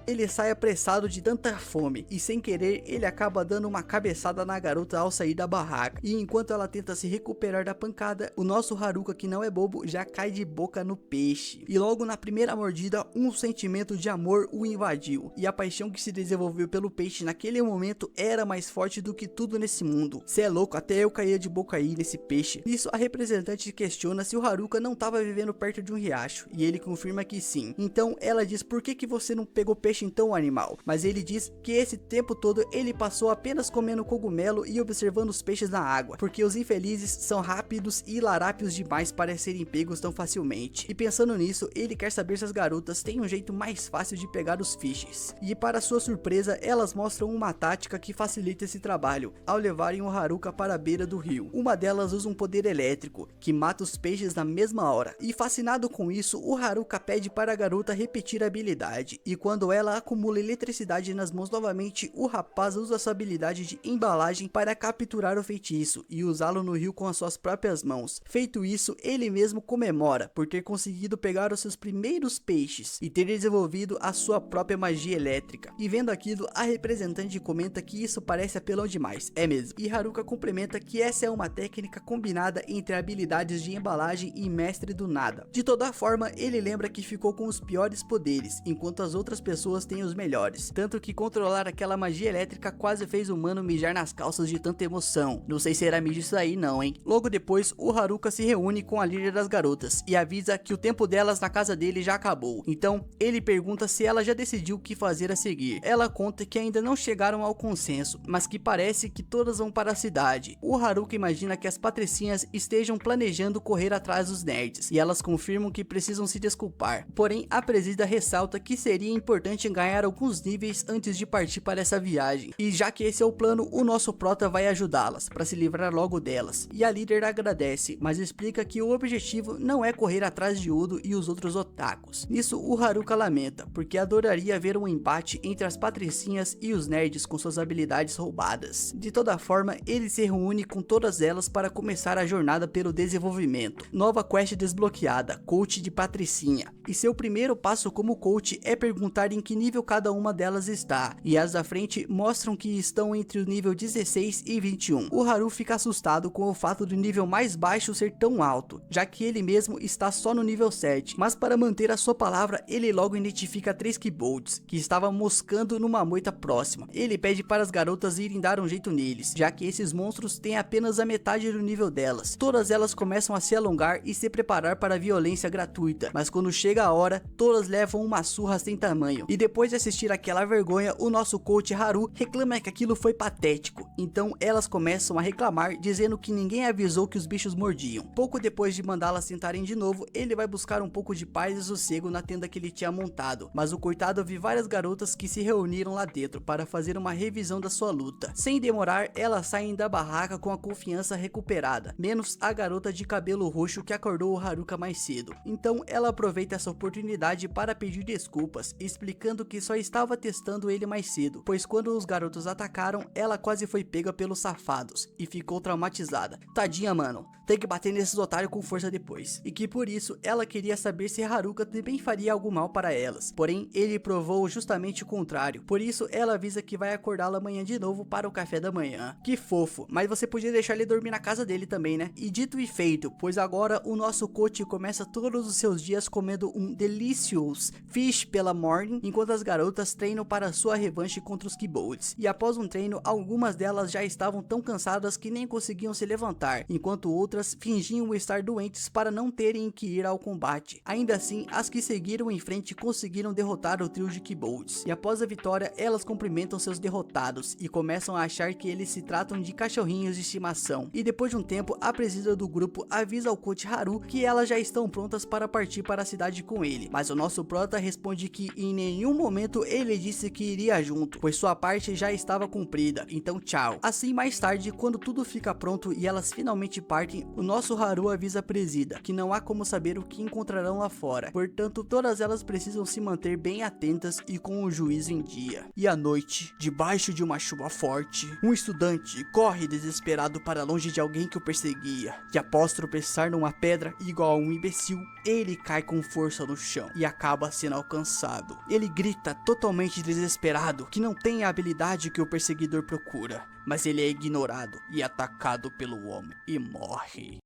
Ele sai apressado de tanta fome e sem querer ele acaba dando uma cabeçada na garota ao sair da barraca, e enquanto ela tenta se recuperar da pancada, o nosso Haruka, que não é bobo, já cai de boca no peixe, e logo na primeira mordida um sentimento de amor o invadiu, e a paixão que se desenvolveu pelo peixe naquele momento era mais forte do que tudo nesse mundo. Cê é louco, até eu caía de boca aí nesse peixe. Nisso a representante questiona se o Haruka não estava vivendo perto de um riacho, e ele confirma que sim. Então ela diz: por que você não pegou peixe então, animal? Mas ele diz que esse tempo todo ele passou apenas comendo cogumelo e observando os peixes na água, porque os infelizes são rápidos e larápios demais para serem pegos tão facilmente. E pensando nisso, ele quer saber se as garotas têm um jeito mais fácil de pegar os fishes. E para sua surpresa, elas mostram uma tática que facilita esse trabalho, ao levarem o Haruka para a beira do rio. Uma delas usa um poder elétrico, que mata os peixes na mesma hora. E fascinado com isso, o Haruka pede para a garota repetir a habilidade, e quando ela acumula eletricidade nas mãos novamente, o rapaz usa sua habilidade de embalagem para capturar o feitiço e usá-lo no rio com as suas próprias mãos. Feito isso, ele mesmo comemora por ter conseguido pegar os seus primeiros peixes e ter desenvolvido a sua própria magia elétrica. E vendo aquilo, a representante comenta que isso parece apelão demais, é mesmo. E Haruka complementa que essa é uma técnica combinada entre habilidades de embalagem e mestre do nada. De toda forma, ele lembra que ficou com os piores poderes, enquanto as outras pessoas têm os melhores, tanto que controlar aquela magia elétrica quase fez o mano mijar nas calças de tanta emoção. Não sei se era mijo isso aí não, hein. Logo depois, o Haruka se reúne com a líder das garotas e avisa que o tempo delas na casa dele já acabou. Então ele pergunta se ela já decidiu o que fazer a seguir. Ela conta que ainda não chegaram ao consenso, mas que parece que todas vão para a cidade. O Haruka imagina que as patricinhas estejam planejando correr atrás dos nerds, e elas confirmam que precisam se desculpar. Porém, a presida ressalta que seria importante somente em ganhar alguns níveis antes de partir para essa viagem. E já que esse é o plano, o nosso prota vai ajudá-las, para se livrar logo delas. E a líder agradece, mas explica que o objetivo não é correr atrás de Udo e os outros otakus. Nisso o Haruka lamenta, porque adoraria ver um embate entre as patricinhas e os nerds com suas habilidades roubadas. De toda forma, ele se reúne com todas elas para começar a jornada pelo desenvolvimento. Nova quest desbloqueada, coach de patricinha. E seu primeiro passo como coach é perguntar em que nível cada uma delas está, e as da frente mostram que estão entre o nível 16 e 21. O Haru fica assustado com o fato do nível mais baixo ser tão alto, já que ele mesmo está só no nível 7, mas para manter a sua palavra, ele logo identifica 3 Kibolds, que estavam moscando numa moita próxima. Ele pede para as garotas irem dar um jeito neles, já que esses monstros têm apenas a metade do nível delas. Todas elas começam a se alongar e se preparar para a violência gratuita, mas quando chega a hora, todas levam uma surra sem tamanho. E depois de assistir aquela vergonha, o nosso coach Haru reclama que aquilo foi patético. Então elas começam a reclamar, dizendo que ninguém avisou que os bichos mordiam. Pouco depois de mandá-las sentarem de novo, ele vai buscar um pouco de paz e sossego na tenda que ele tinha montado, mas o coitado viu várias garotas que se reuniram lá dentro para fazer uma revisão da sua luta. Sem demorar, elas saem da barraca com a confiança recuperada, menos a garota de cabelo roxo que acordou o Haruka mais cedo. Então ela aproveita essa oportunidade para pedir desculpas, explicando que só estava testando ele mais cedo, pois quando os garotos atacaram, ela quase foi pega pelos safados e ficou traumatizada. Tadinha, mano, tem que bater nesses otários com força depois. E que por isso ela queria saber se Haruka também faria algo mal para elas, porém ele provou justamente o contrário. Por isso ela avisa que vai acordá-la amanhã de novo para o café da manhã. Que fofo, mas você podia deixar ele dormir na casa dele também, né? E dito e feito, pois agora o nosso coach começa todos os seus dias comendo um delicious fish pela morning, enquanto as garotas treinam para sua revanche contra os Kibolds. E após um treino, algumas delas já estavam tão cansadas que nem conseguiam se levantar, enquanto outras fingiam estar doentes para não terem que ir ao combate. Ainda assim, as que seguiram em frente conseguiram derrotar o trio de Kibolds. E após a vitória, elas cumprimentam seus derrotados e começam a achar que eles se tratam de cachorrinhos de estimação. E depois de um tempo, a presida do grupo avisa ao coach Haru que elas já estão prontas para partir para a cidade com ele, mas o nosso prota responde que em nenhum momento ele disse que iria junto, pois sua parte já estava cumprida, então tchau. Assim, mais tarde, quando tudo fica pronto e elas finalmente partem, o nosso Haru avisa a presida que não há como saber o que encontrarão lá fora, portanto todas elas precisam se manter bem atentas e com o juízo em dia. E à noite, debaixo de uma chuva forte, um estudante corre desesperado para longe de alguém que o perseguia, e após tropeçar numa pedra igual a um imbecil, ele cai com força no chão e acaba sendo alcançado. Ele grita totalmente desesperado que não tem a habilidade que o perseguidor procura, mas ele é ignorado e atacado pelo homem e morre.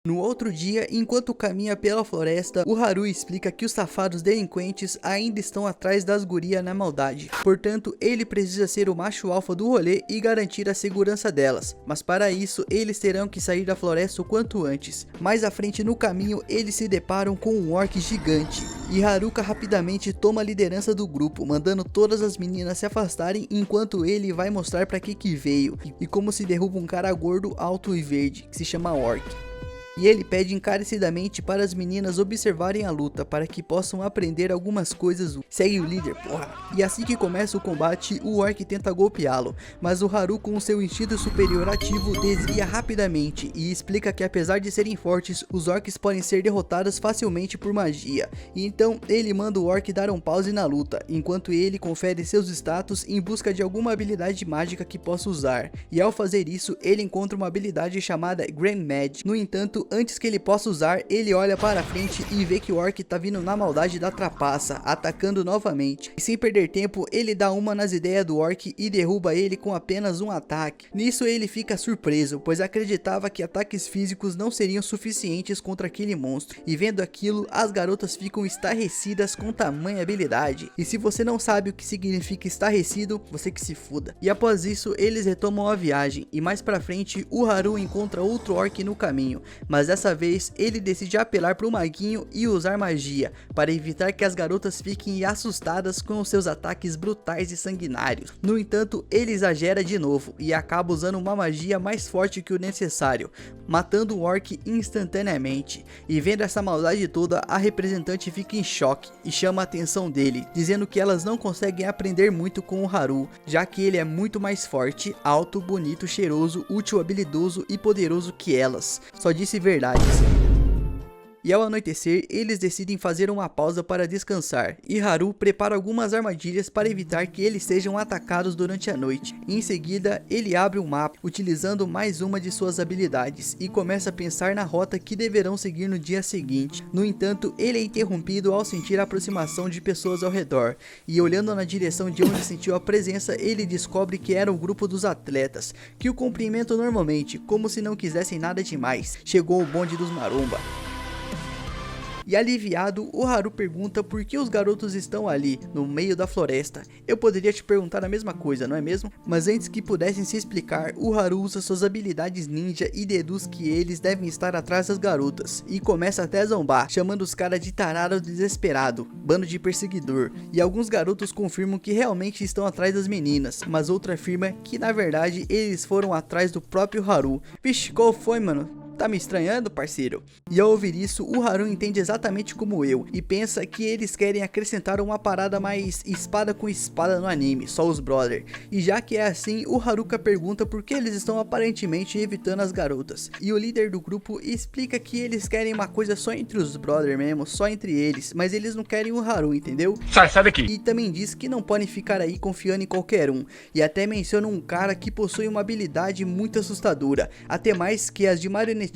No outro dia, enquanto caminha pela floresta, o Haru explica que os safados delinquentes ainda estão atrás das gurias na maldade. Portanto, ele precisa ser o macho alfa do rolê e garantir a segurança delas. Mas para isso, eles terão que sair da floresta o quanto antes. Mais à frente no caminho, eles se deparam com um orc gigante. E Haruka rapidamente toma a liderança do grupo, mandando todas as meninas se afastarem enquanto ele vai mostrar para que veio. E como se derruba um cara gordo, alto e verde, que se chama Orc. E ele pede encarecidamente para as meninas observarem a luta, para que possam aprender algumas coisas. Segue o líder, porra! E assim que começa o combate, o Orc tenta golpeá-lo, mas o Haru, com seu instinto superior ativo, desvia rapidamente e explica que apesar de serem fortes, os Orcs podem ser derrotados facilmente por magia. E então ele manda o Orc dar um pause na luta, enquanto ele confere seus status em busca de alguma habilidade mágica que possa usar. E ao fazer isso, ele encontra uma habilidade chamada Grand Magic. No entanto, antes que ele possa usar, ele olha para frente e vê que o Orc tá vindo na maldade da trapaça, atacando novamente. E sem perder tempo, ele dá uma nas ideias do Orc e derruba ele com apenas um ataque. Nisso ele fica surpreso, pois acreditava que ataques físicos não seriam suficientes contra aquele monstro. E vendo aquilo, as garotas ficam estarrecidas com tamanha habilidade. E se você não sabe o que significa estarrecido, você que se foda. E após isso, eles retomam a viagem, e mais pra frente, o Haru encontra outro Orc no caminho, mas mas dessa vez ele decide apelar para o maguinho e usar magia, para evitar que as garotas fiquem assustadas com os seus ataques brutais e sanguinários. No entanto, ele exagera de novo e acaba usando uma magia mais forte que o necessário, matando o orc instantaneamente. E vendo essa maldade toda, a representante fica em choque e chama a atenção dele, dizendo que elas não conseguem aprender muito com o Haru, já que ele é muito mais forte, alto, bonito, cheiroso, útil, habilidoso e poderoso que elas. Só disse verdades. E ao anoitecer, eles decidem fazer uma pausa para descansar, e Haru prepara algumas armadilhas para evitar que eles sejam atacados durante a noite. Em seguida, ele abre o mapa, utilizando mais uma de suas habilidades, e começa a pensar na rota que deverão seguir no dia seguinte. No entanto, ele é interrompido ao sentir a aproximação de pessoas ao redor, e olhando na direção de onde sentiu a presença, ele descobre que era o grupo dos atletas, que o cumprimentam normalmente, como se não quisessem nada demais. Chegou o bonde dos maromba. E aliviado, o Haru pergunta por que os garotos estão ali, no meio da floresta. Eu poderia te perguntar a mesma coisa, não é mesmo? Mas antes que pudessem se explicar, o Haru usa suas habilidades ninja e deduz que eles devem estar atrás das garotas. E começa até a zombar, chamando os caras de tarado desesperado, bando de perseguidor. E alguns garotos confirmam que realmente estão atrás das meninas, mas outra afirma que na verdade eles foram atrás do próprio Haru. Vixe, qual foi, mano? Tá me estranhando, parceiro? E ao ouvir isso, o Haru entende exatamente como eu, e pensa que eles querem acrescentar uma parada mais espada com espada no anime, só os brother. E já que é assim, o Haruka pergunta por que eles estão aparentemente evitando as garotas. E o líder do grupo explica que eles querem uma coisa só entre os brother mesmo, só entre eles, mas eles não querem o Haru, entendeu? Sai daqui! E também diz que não podem ficar aí confiando em qualquer um, e até menciona um cara que possui uma habilidade muito assustadora, até mais que as de marionetistas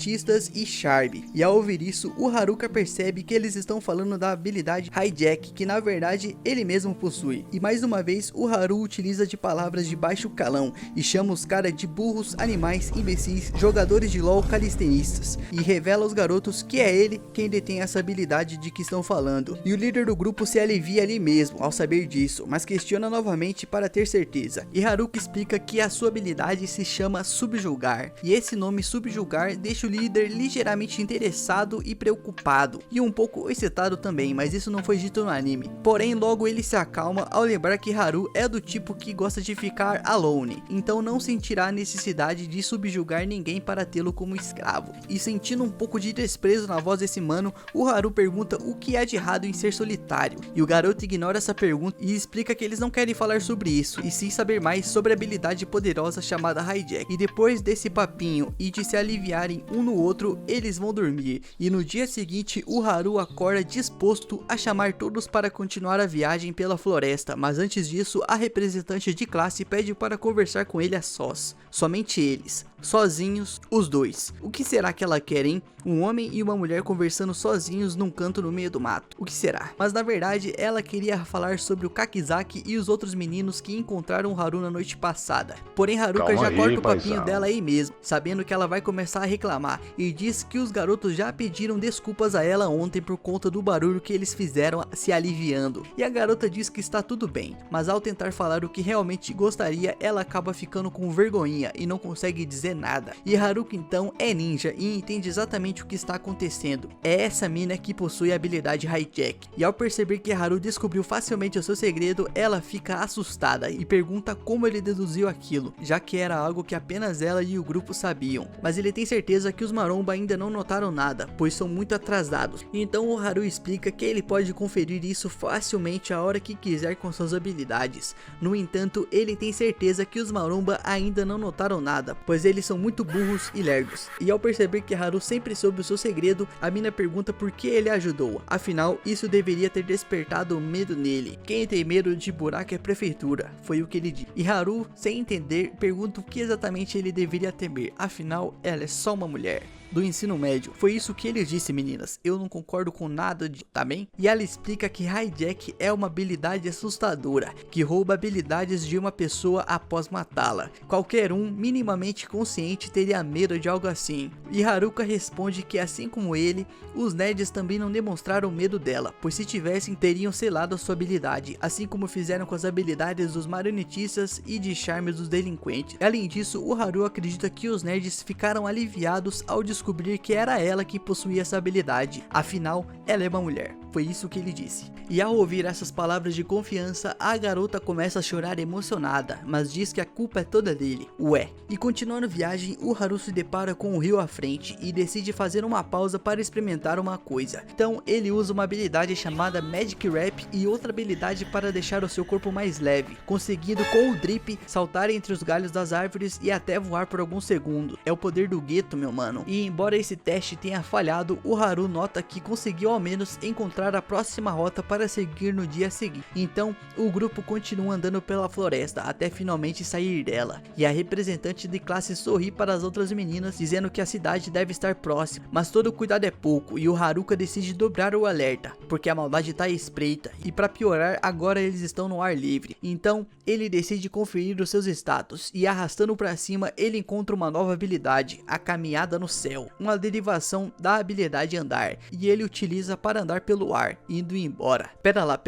e Sharp. E ao ouvir isso, o Haruka percebe que eles estão falando da habilidade Hijack, que na verdade ele mesmo possui. E mais uma vez, o Haru utiliza de palavras de baixo calão e chama os caras de burros, animais, imbecis, jogadores de LoL, calistenistas, e revela aos garotos que é ele quem detém essa habilidade de que estão falando. E o líder do grupo se alivia ali mesmo ao saber disso, mas questiona novamente para ter certeza. E Haruka explica que a sua habilidade se chama Subjugar, e esse nome Subjugar deixa o líder ligeiramente interessado e preocupado, e um pouco excitado também, mas isso não foi dito no anime. Porém, logo ele se acalma ao lembrar que Haru é do tipo que gosta de ficar alone, então não sentirá a necessidade de subjugar ninguém para tê-lo como escravo. E sentindo um pouco de desprezo na voz desse mano, o Haru pergunta o que há de errado em ser solitário, e o garoto ignora essa pergunta e explica que eles não querem falar sobre isso, e sim saber mais sobre a habilidade poderosa chamada Hijack. E depois desse papinho e de se aliviarem um no outro, eles vão dormir, e no dia seguinte o Haru acorda disposto a chamar todos para continuar a viagem pela floresta, mas antes disso a representante de classe pede para conversar com ele a sós, somente eles, sozinhos, os dois. O que será que ela quer, hein? Um homem e uma mulher conversando sozinhos num canto no meio do mato. O que será? Mas na verdade ela queria falar sobre o Kakizaki e os outros meninos que encontraram o Haru na noite passada. Porém Haruka já corta o papinho dela aí mesmo, sabendo que ela vai começar a reclamar, e diz que os garotos já pediram desculpas a ela ontem por conta do barulho que eles fizeram se aliviando. E a garota diz que está tudo bem, mas ao tentar falar o que realmente gostaria, ela acaba ficando com vergonhinha e não consegue dizer nada. E Haruka então é ninja e entende exatamente o que está acontecendo. É essa mina que possui a habilidade Hijack. E ao perceber que Haru descobriu facilmente o seu segredo, ela fica assustada e pergunta como ele deduziu aquilo, já que era algo que apenas ela e o grupo sabiam. Mas ele tem certeza que os maromba ainda não notaram nada, pois são muito atrasados. Então o Haru explica que ele pode conferir isso facilmente a hora que quiser com suas habilidades. No entanto, ele tem certeza que os maromba ainda não notaram nada, pois eles são muito burros e lerdos. E ao perceber que Haru sempre soube o seu segredo, a mina pergunta por que ele ajudou. Afinal, isso deveria ter despertado medo nele. Quem tem medo de buraco é prefeitura, foi o que ele disse. E Haru, sem entender, pergunta o que exatamente ele deveria temer. Afinal, ela é só uma mulher do ensino médio. Foi isso que ele disse, meninas. Eu não concordo com nada de, tá bem? E ela explica que Hijack é uma habilidade assustadora, que rouba habilidades de uma pessoa após matá-la. Qualquer um minimamente consciente teria medo de algo assim. E Haruka responde que assim como ele, os nerds também não demonstraram medo dela, pois se tivessem, teriam selado a sua habilidade, assim como fizeram com as habilidades dos marionetistas e de charmes dos delinquentes. Além disso, o Haru acredita que os nerds ficaram aliviados ao descobrir descobrir que era ela que possuía essa habilidade, afinal, ela é uma mulher. Foi isso que ele disse. E ao ouvir essas palavras de confiança, a garota começa a chorar emocionada, mas diz que a culpa é toda dele. Ué. E continuando a viagem, o Haru se depara com o rio à frente e decide fazer uma pausa para experimentar uma coisa. Então ele usa uma habilidade chamada Magic Wrap e outra habilidade para deixar o seu corpo mais leve, conseguindo com o Drip saltar entre os galhos das árvores e até voar por alguns segundos. É o poder do gueto, meu mano. E embora esse teste tenha falhado, o Haru nota que conseguiu ao menos encontrar a próxima rota para seguir no dia seguinte. Então o grupo continua andando pela floresta até finalmente sair dela. E a representante de classe sorri para as outras meninas, dizendo que a cidade deve estar próxima, mas todo cuidado é pouco e o Haruka decide dobrar o alerta, porque a maldade tá espreita. E para piorar, agora eles estão no ar livre. Então ele decide conferir os seus status e arrastando para cima ele encontra uma nova habilidade, a caminhada no céu, uma derivação da habilidade andar, e ele utiliza para andar pelo ar, indo embora. Pera lá,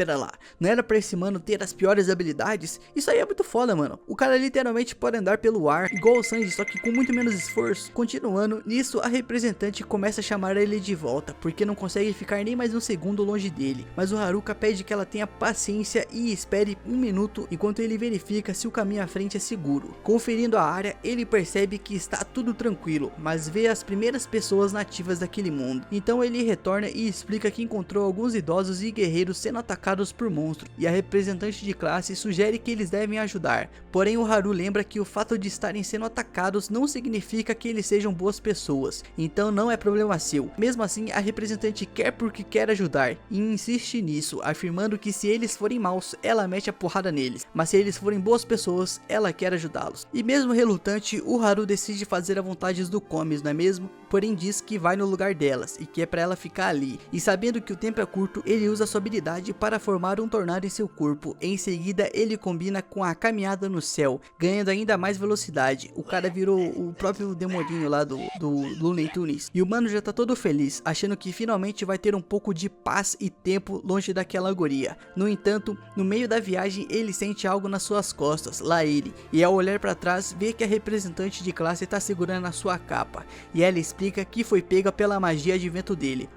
não era pra esse mano ter as piores habilidades? Isso aí é muito foda, mano. O cara literalmente pode andar pelo ar, igual o Sanji, só que com muito menos esforço. Continuando, nisso a representante começa a chamar ele de volta, porque não consegue ficar nem mais um segundo longe dele. Mas o Haruka pede que ela tenha paciência e espere um minuto enquanto ele verifica se o caminho à frente é seguro. Conferindo a área, ele percebe que está tudo tranquilo, mas vê as primeiras pessoas nativas daquele mundo. Então ele retorna e explica que encontrou alguns idosos e guerreiros sendo atacados por monstros, e a representante de classe sugere que eles devem ajudar. Porém o Haru lembra que o fato de estarem sendo atacados não significa que eles sejam boas pessoas, então não é problema seu. Mesmo assim, a representante quer porque quer ajudar, e insiste nisso, afirmando que se eles forem maus, ela mete a porrada neles, mas se eles forem boas pessoas, ela quer ajudá-los. E mesmo relutante, o Haru decide fazer a vontade do Komis, não é mesmo? Porém diz que vai no lugar delas, e que é pra ela ficar ali, e sabendo que o tempo é curto, ele usa sua habilidade para formar um tornado em seu corpo. Em seguida ele combina com a caminhada no céu, ganhando ainda mais velocidade. O cara virou o próprio demoninho lá do Looney Tunes. E o mano já tá todo feliz, achando que finalmente vai ter um pouco de paz e tempo longe daquela guria. No entanto, no meio da viagem ele sente algo nas suas costas, lá ele, e ao olhar para trás vê que a representante de classe tá segurando a sua capa, e ela explica que foi pega pela magia de vento dele.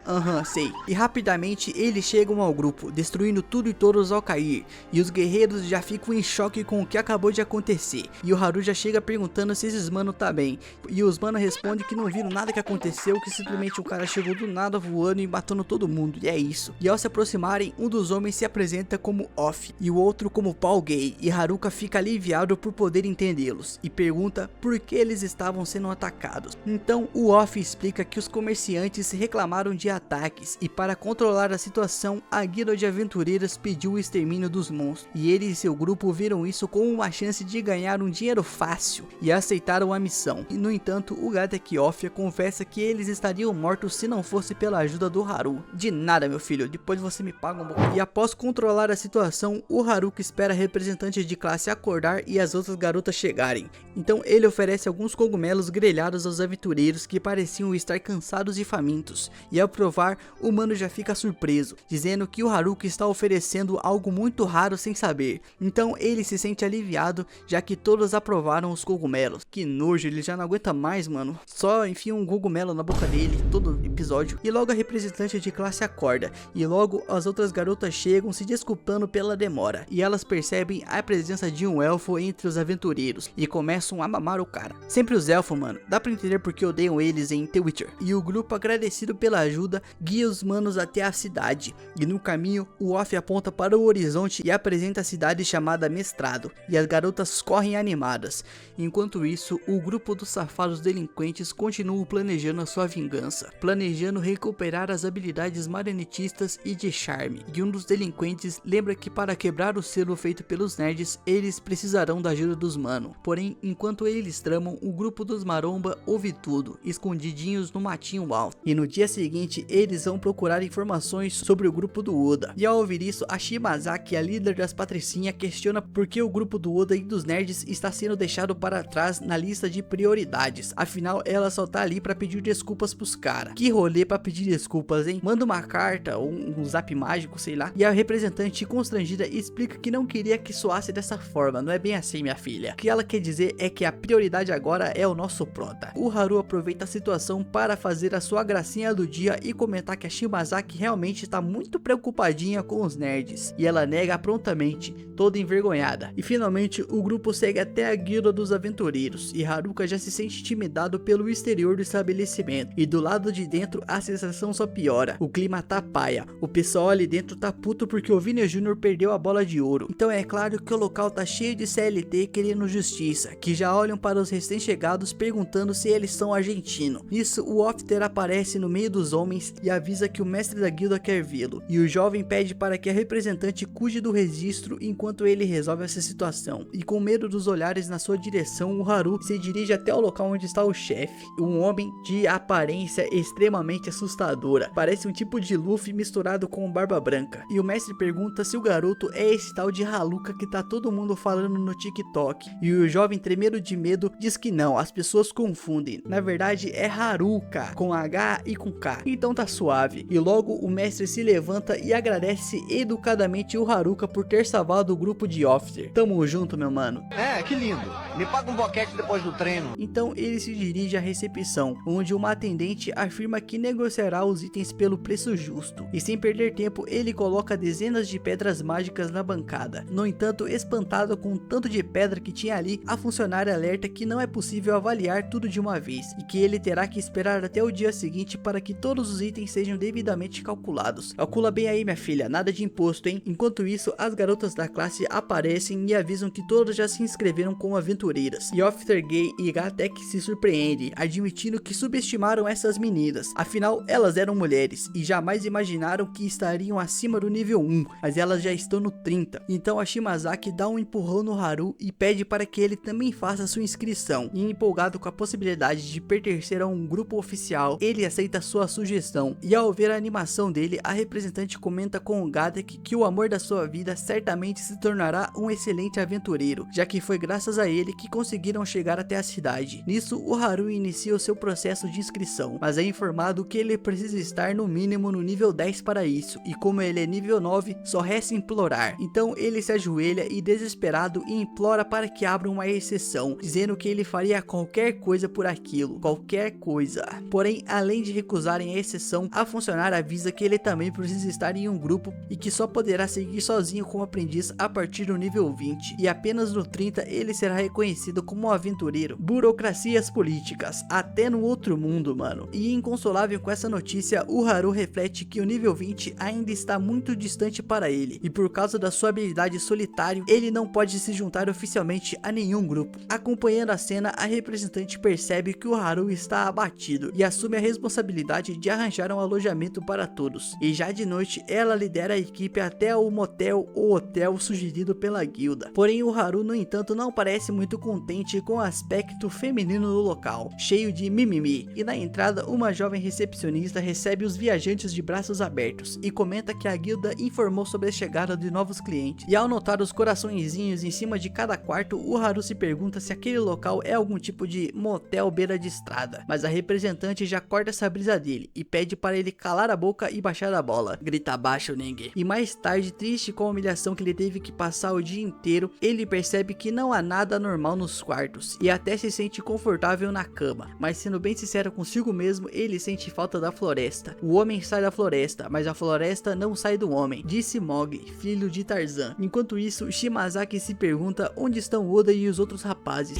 Sei. E rapidamente eles chegam ao grupo, destruindo tudo e todos ao cair, e os guerreiros já ficam em choque com o que acabou de acontecer, e o Haru já chega perguntando se esses mano tá bem, e os mano respondem que não viram nada que aconteceu, que simplesmente o cara chegou do nada voando e matando todo mundo, e é isso. E ao se aproximarem, um dos homens se apresenta como Off, e o outro como Paul Gay, e Haruka fica aliviado por poder entendê-los, e pergunta por que eles estavam sendo atacados. Então o Off explica que os comerciantes reclamaram de ataques, e para controlar a situação, a guilda de aventureiras pediu o extermínio dos monstros, e ele e seu grupo viram isso como uma chance de ganhar um dinheiro fácil, e aceitaram a missão. E no entanto, o Gateki Off confessa que eles estariam mortos se não fosse pela ajuda do Haru. De nada, meu filho, depois você me paga um pouco. E após controlar a situação, o Haruka espera a representante de classe acordar e as outras garotas chegarem. Então ele oferece alguns cogumelos grelhados aos aventureiros que pareciam estar cansados e famintos, e ao provar, o mano já fica surpreso, dizendo que o Haruka está oferecendo algo muito raro sem saber. Então ele se sente aliviado, já que todos aprovaram os cogumelos. Que nojo, ele já não aguenta mais, mano. Só enfia um cogumelo na boca dele, todo episódio. E logo a representante de classe acorda, e logo as outras garotas chegam se desculpando pela demora, e elas percebem a presença de um elfo entre os aventureiros, e começam a mamar o cara. Sempre os elfos, mano, dá pra entender porque odeiam eles em The Witcher. E o grupo, agradecido pela ajuda, guia os manos até a cidade, e no caminho o Off aponta para o horizonte e apresenta a cidade chamada Mestrado, e as garotas correm animadas. Enquanto isso, o grupo dos safados delinquentes continua planejando a sua vingança, planejando recuperar as habilidades marionetistas e de charme, e um dos delinquentes lembra que para quebrar o selo feito pelos nerds, eles precisarão da ajuda dos mano. Porém, enquanto eles tramam, o grupo dos maromba ouve tudo, escondidinhos no matinho alto, e no dia seguinte eles vão procurar informações informações sobre o grupo do Oda. E ao ouvir isso, a Shimazaki, a líder das patricinhas, questiona por que o grupo do Oda e dos nerds está sendo deixado para trás na lista de prioridades. Afinal, ela só tá ali pra pedir desculpas pros caras. Que rolê pra pedir desculpas, hein? Manda uma carta ou um zap mágico, sei lá. E a representante, constrangida, explica que não queria que soasse dessa forma. Não é bem assim, minha filha. O que ela quer dizer é que a prioridade agora é o nosso prota. O Haru aproveita a situação para fazer a sua gracinha do dia e comentar que a Shimazaki realmente está muito preocupadinha com os nerds. E ela nega prontamente, toda envergonhada. E finalmente, o grupo segue até a guilda dos aventureiros. E Haruka já se sente intimidado pelo exterior do estabelecimento. E do lado de dentro, a sensação só piora. O clima tá paia. O pessoal ali dentro tá puto porque o Vini Jr. perdeu a bola de ouro. Então é claro que o local tá cheio de CLT querendo justiça, que já olham para os recém-chegados perguntando se eles são argentinos. Nisso, o Ofter aparece no meio dos homens e avisa que o mestre da guilda quer vê-lo. E o jovem pede para que a representante cuide do registro enquanto ele resolve essa situação. E com medo dos olhares na sua direção, o Haru se dirige até o local onde está o chefe. Um homem de aparência extremamente assustadora. Parece um tipo de Luffy misturado com barba branca. E o mestre pergunta se o garoto é esse tal de Haruka que tá todo mundo falando no TikTok. E o jovem, tremendo de medo, diz que não, as pessoas confundem. Na verdade é Haruka, com H e com K. Então tá suave. E logo o mestre se levanta e agradece educadamente o Haruka por ter salvado o grupo de Officer. Tamo junto, meu mano. É, que lindo. Me paga um boquete depois do treino. Então ele se dirige à recepção, onde uma atendente afirma que negociará os itens pelo preço justo. E sem perder tempo, ele coloca dezenas de pedras mágicas na bancada. No entanto, espantado com o tanto de pedra que tinha ali, a funcionária alerta que não é possível avaliar tudo de uma vez, e que ele terá que esperar até o dia seguinte para que todos os itens sejam devidamente calculados. Calcula bem aí, minha filha, nada de imposto, hein? Enquanto isso, as garotas da classe aparecem e avisam que todas já se inscreveram como aventureiras. E Officer Gay e Gatek se surpreendem, admitindo que subestimaram essas meninas. Afinal, elas eram mulheres e jamais imaginaram que estariam acima do nível 1, mas elas já estão no 30. Então a Shimazaki dá um empurrão no Haru e pede para que ele também faça sua inscrição. E empolgado com a possibilidade de pertencer a um grupo oficial, ele aceita sua sugestão. E ao ver a animação dele, a representante comenta com o Gatek que o amor da sua vida certamente se tornará um excelente aventureiro, já que foi graças a ele que conseguiram chegar até a cidade. Nisso, o Haru inicia o seu processo de inscrição, mas é informado que ele precisa estar no mínimo no nível 10 para isso, e como ele é nível 9, só resta implorar. Então ele se ajoelha e desesperado e implora para que abra uma exceção, dizendo que ele faria qualquer coisa por aquilo, qualquer coisa. Porém, além de recusarem a exceção, a funcionária avisa que ele também precisa estar em um grupo e que só poderá seguir sozinho como aprendiz a partir do nível 20, e apenas no 30 ele será reconhecido como um aventureiro. Burocracias políticas, até no outro mundo, mano. E inconsolável com essa notícia, o Haru reflete que o nível 20 ainda está muito distante para ele, e por causa da sua habilidade solitário, ele não pode se juntar oficialmente a nenhum grupo. Acompanhando a cena, a representante percebe que o Haru está abatido e assume a responsabilidade de arranjar um alojamento para todos. E já de noite, ela lidera a equipe até o motel ou hotel sugerido pela guilda. Porém, o Haru, no entanto, não parece muito contente com o aspecto feminino do local, cheio de mimimi. E na entrada, uma jovem recepcionista recebe os viajantes de braços abertos e comenta que a guilda informou sobre a chegada de novos clientes. E ao notar os coraçõezinhos em cima de cada quarto, o Haru se pergunta se aquele local é algum tipo de motel beira de estrada. Mas a representante já corta essa brisa dele e pede para ele calar a boca e baixar a bola. Grita baixo, ninguém. E mais tarde, triste com a humilhação que ele teve que passar o dia inteiro, ele percebe que não há nada normal nos quartos e até se sente confortável na cama. Mas sendo bem sincero consigo mesmo, ele sente falta da floresta. O homem sai da floresta, mas a floresta não sai do homem, disse Mog, filho de Tarzan. Enquanto isso, Shimazaki se pergunta onde estão Oda e os outros rapazes.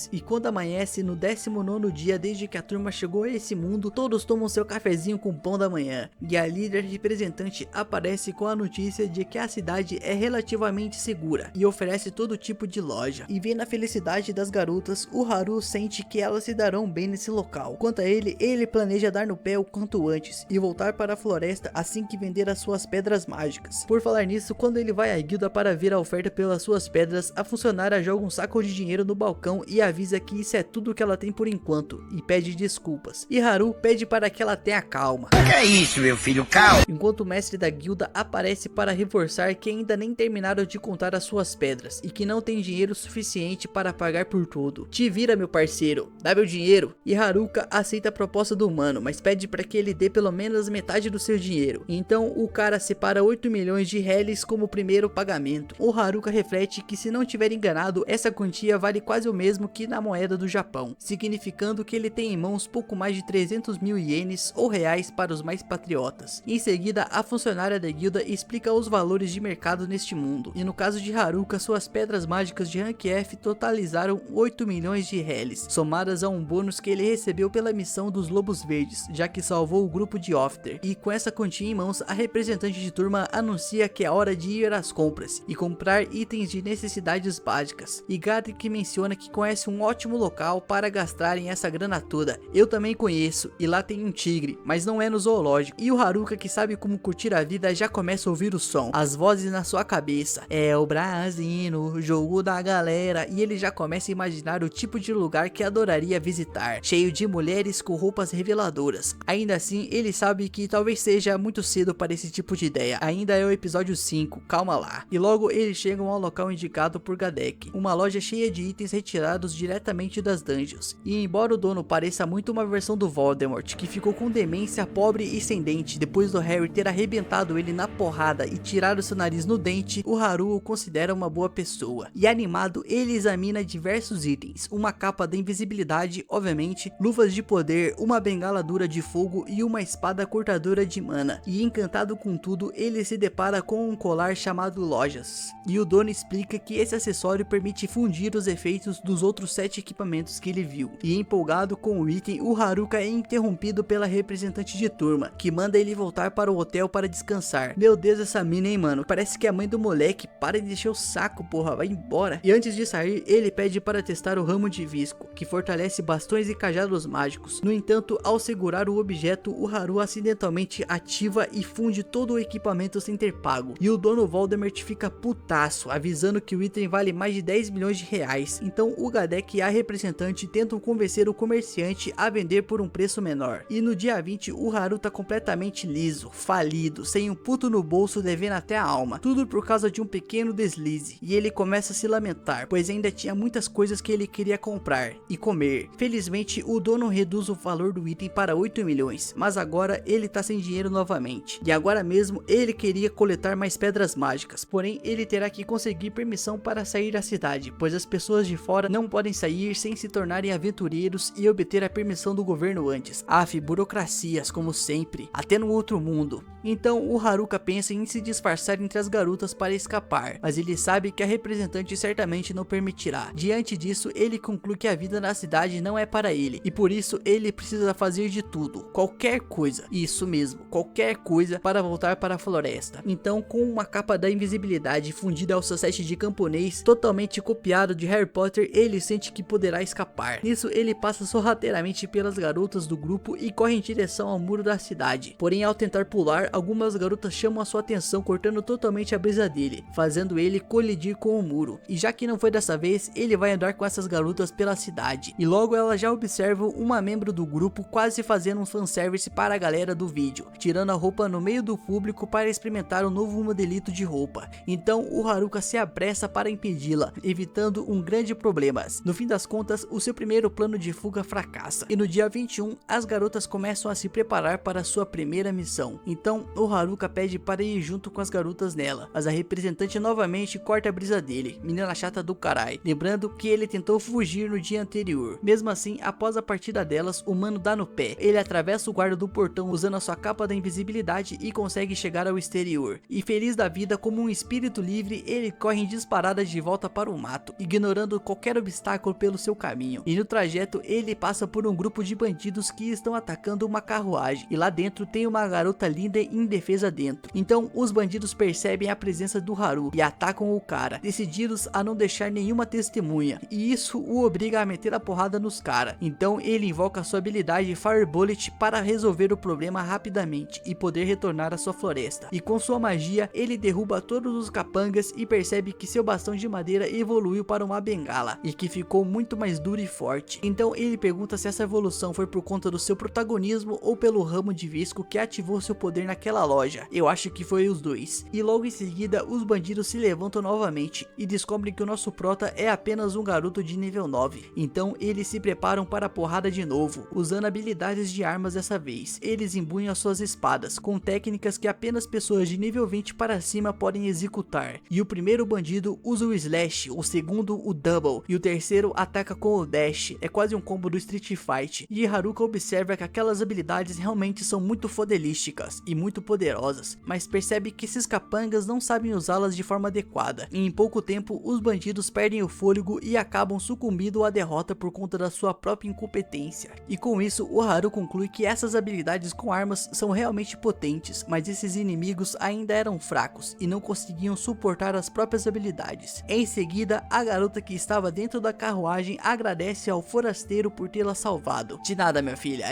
E quando amanhece no 19º dia desde que a turma chegou a esse mundo, todos tomam seu cafezinho com pão da manhã. E a líder representante aparece com a notícia de que a cidade é relativamente segura e oferece todo tipo de loja. E vendo a felicidade das garotas, o Haru sente que elas se darão bem nesse local. Quanto a ele planeja dar no pé o quanto antes e voltar para a floresta assim que vender as suas pedras mágicas. Por falar nisso, quando ele vai à guilda para ver a oferta pelas suas pedras, a funcionária joga um saco de dinheiro no balcão e avisa avisa que isso é tudo que ela tem por enquanto e pede desculpas. E Haru pede para que ela tenha calma. Que é isso, meu filho? Calma! Enquanto o mestre da guilda aparece para reforçar que ainda nem terminaram de contar as suas pedras e que não tem dinheiro suficiente para pagar por tudo. Te vira, meu parceiro, dá meu dinheiro. E Haruka aceita a proposta do humano, mas pede para que ele dê pelo menos metade do seu dinheiro. Então o cara separa 8 milhões de réis como primeiro pagamento. O Haruka reflete que, se não tiver enganado, essa quantia vale quase o mesmo que na moeda do Japão, significando que ele tem em mãos pouco mais de 300 mil ienes ou reais para os mais patriotas. Em seguida, a funcionária da guilda explica os valores de mercado neste mundo, e no caso de Haruka, suas pedras mágicas de Rank F totalizaram 8 milhões de réis, somadas a um bônus que ele recebeu pela missão dos Lobos Verdes, já que salvou o grupo de Ofter. E com essa quantia em mãos, a representante de turma anuncia que é hora de ir às compras e comprar itens de necessidades básicas. E Gadrick menciona que conhece um ótimo local para gastarem essa grana toda. Eu também conheço, e lá tem um tigre, mas não é no zoológico. E o Haruka, que sabe como curtir a vida, já começa a ouvir o som, as vozes na sua cabeça. É o Brasino, jogo da galera, e ele já começa a imaginar o tipo de lugar que adoraria visitar, cheio de mulheres com roupas reveladoras. Ainda assim, ele sabe que talvez seja muito cedo para esse tipo de ideia. Ainda é o episódio 5, calma lá. E logo eles chegam ao local indicado por Gadek, uma loja cheia de itens retirados diretamente das dungeons. E embora o dono pareça muito uma versão do Voldemort, que ficou com demência, pobre e sem dente depois do Harry ter arrebentado ele na porrada e tirado seu nariz no dente, o Haru o considera uma boa pessoa. E animado, ele examina diversos itens, uma capa da invisibilidade, obviamente, luvas de poder, uma bengala dura de fogo e uma espada cortadora de mana. E encantado com tudo, ele se depara com um colar chamado Lojas. E o dono explica que esse acessório permite fundir os efeitos dos outros 7 equipamentos que ele viu. E empolgado com o item, o Haruka é interrompido pela representante de turma, que manda ele voltar para o hotel para descansar. Meu Deus, essa mina, hein, mano? Parece que é a mãe do moleque. Para de encher o saco, porra, vai embora. E antes de sair, ele pede para testar o ramo de visco, que fortalece bastões e cajados mágicos. No entanto, ao segurar o objeto, o Haru acidentalmente ativa e funde todo o equipamento sem ter pago. E o dono Voldemort fica putaço, avisando que o item vale mais de 10 milhões de reais. Então o Gadek e a representante tentam convencer o comerciante a vender por um preço menor. E no dia 20, o Haru tá completamente liso, falido, sem um puto no bolso, devendo até a alma. Tudo por causa de um pequeno deslize. E ele começa a se lamentar, pois ainda tinha muitas coisas que ele queria comprar e comer. Felizmente, o dono reduz o valor do item para 8 milhões, mas agora ele tá sem dinheiro novamente. E agora mesmo ele queria coletar mais pedras mágicas, porém ele terá que conseguir permissão para sair da cidade, pois as pessoas de fora não podem sair sem se tornarem aventureiros e obter a permissão do governo antes. Burocracias, como sempre, até no outro mundo. Então o Haruka pensa em se disfarçar entre as garotas para escapar, mas ele sabe que a representante certamente não permitirá. Diante disso, ele conclui que a vida na cidade não é para ele, e por isso ele precisa fazer de tudo, qualquer coisa, isso mesmo, qualquer coisa, para voltar para a floresta. Então, com uma capa da invisibilidade fundida ao seu set de camponês, totalmente copiado de Harry Potter, ele sente que poderá escapar. Nisso, ele passa sorrateiramente pelas garotas do grupo e corre em direção ao muro da cidade. Porém, ao tentar pular, algumas garotas chamam a sua atenção, cortando totalmente a brisa dele, fazendo ele colidir com o muro. E já que não foi dessa vez, ele vai andar com essas garotas pela cidade. E logo elas já observam uma membro do grupo quase fazendo um fanservice para a galera do vídeo, tirando a roupa no meio do público para experimentar um novo modelito de roupa. Então o Haruka se apressa para impedi-la, evitando um grande problema. No fim das contas, o seu primeiro plano de fuga fracassa. E no dia 21, as garotas começam a se preparar para sua primeira missão. Então o Haruka pede para ir junto com as garotas nela, mas a representante novamente corta a brisa dele, menina chata do carai, lembrando que ele tentou fugir no dia anterior. Mesmo assim, após a partida delas, o mano dá no pé. Ele atravessa o guarda do portão usando a sua capa da invisibilidade e consegue chegar ao exterior. E feliz da vida como um espírito livre, ele corre em disparadas de volta para o mato, ignorando qualquer obstáculo pelo seu caminho. E no trajeto, ele passa por um grupo de bandidos que estão atacando uma carruagem, e lá dentro tem uma garota linda e indefesa dentro. Então os bandidos percebem a presença do Haru e atacam o cara, decididos a não deixar nenhuma testemunha, e isso o obriga a meter a porrada nos caras. Então ele invoca sua habilidade Fire Bullet para resolver o problema rapidamente e poder retornar à sua floresta. E com sua magia, ele derruba todos os capangas e percebe que seu bastão de madeira evoluiu para uma bengala, e que ficou ficou muito mais duro e forte. Então ele pergunta se essa evolução foi por conta do seu protagonismo ou pelo ramo de visco que ativou seu poder naquela loja. Eu acho que foi os dois. E logo em seguida os bandidos se levantam novamente e descobrem que o nosso prota é apenas um garoto de nível 9. Então eles se preparam para a porrada de novo, usando habilidades de armas dessa vez. Eles empunham suas espadas com técnicas que apenas pessoas de nível 20 para cima podem executar. E o primeiro bandido usa o slash, o segundo o double e o terceiro ataca com o dash. É quase um combo do Street Fight. E Haruka observa que aquelas habilidades realmente são muito fodelísticas e muito poderosas, mas percebe que esses capangas não sabem usá-las de forma adequada. E em pouco tempo os bandidos perdem o fôlego e acabam sucumbindo à derrota por conta da sua própria incompetência. E com isso o Haru conclui que essas habilidades com armas são realmente potentes, mas esses inimigos ainda eram fracos e não conseguiam suportar as próprias habilidades. Em seguida, a garota que estava dentro da carruagem agradece ao forasteiro por tê-la salvado. De nada, minha filha.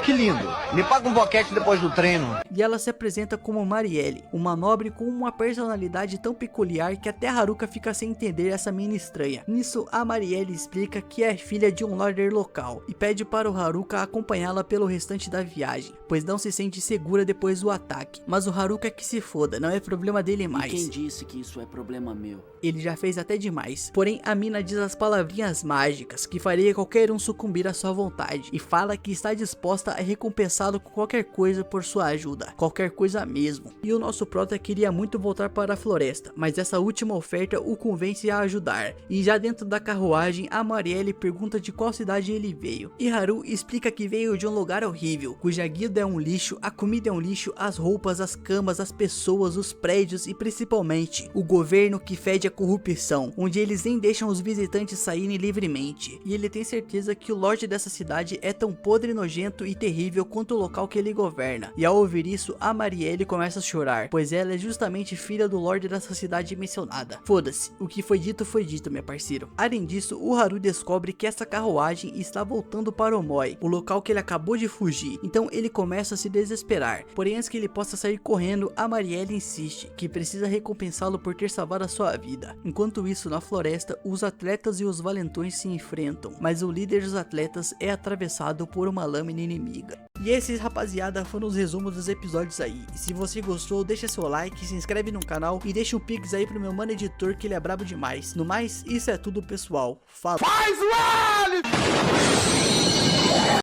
Que lindo. Me paga um boquete depois do treino. E ela se apresenta como Marielle, uma nobre com uma personalidade tão peculiar que até Haruka fica sem entender essa mina estranha. Nisso, a Marielle explica que é filha de um lorder local e pede para o Haruka acompanhá-la pelo restante da viagem, pois não se sente segura depois do ataque. Mas o Haruka que se foda, não é problema dele mais. E quem disse que isso é problema meu? Ele já fez até demais. Porém, a mina diz as palavrinhas mágicas que faria qualquer um sucumbir à sua vontade e fala que está disposta a recompensá-lo com qualquer coisa por sua ajuda, qualquer coisa mesmo. E o nosso prota queria muito voltar para a floresta, mas essa última oferta o convence a ajudar. E já dentro da carruagem, a Marielle pergunta de qual cidade ele veio. E Haru explica que veio de um lugar horrível, cuja guilda é um lixo, a comida é um lixo, as roupas, as camas, as pessoas, os prédios e principalmente o governo que fede a corrupção, onde eles nem deixam os visitantes saírem livremente. E ele tem certeza que o lorde dessa cidade é tão podre, nojento e terrível quanto o local que ele governa. E ao ouvir isso, a Marielle começa a chorar, pois ela é justamente filha do lorde dessa cidade mencionada. Foda-se, o que foi dito, meu parceiro. Além disso, o Haru descobre que essa carruagem está voltando para Omoi, o local que ele acabou de fugir. Então ele começa a se desesperar. Porém, antes que ele possa sair correndo, a Marielle insiste que precisa recompensá-lo por ter salvado a sua vida. Enquanto isso, na floresta, os atletas e os valentões se enfrentam, mas o líder dos atletas é atravessado por uma lâmina inimiga. E esses, rapaziada, foram os resumos dos episódios aí. E se você gostou, deixa seu like, se inscreve no canal e deixa um pix aí pro meu mano editor, que ele é brabo demais. No mais, isso é tudo, pessoal. Falou!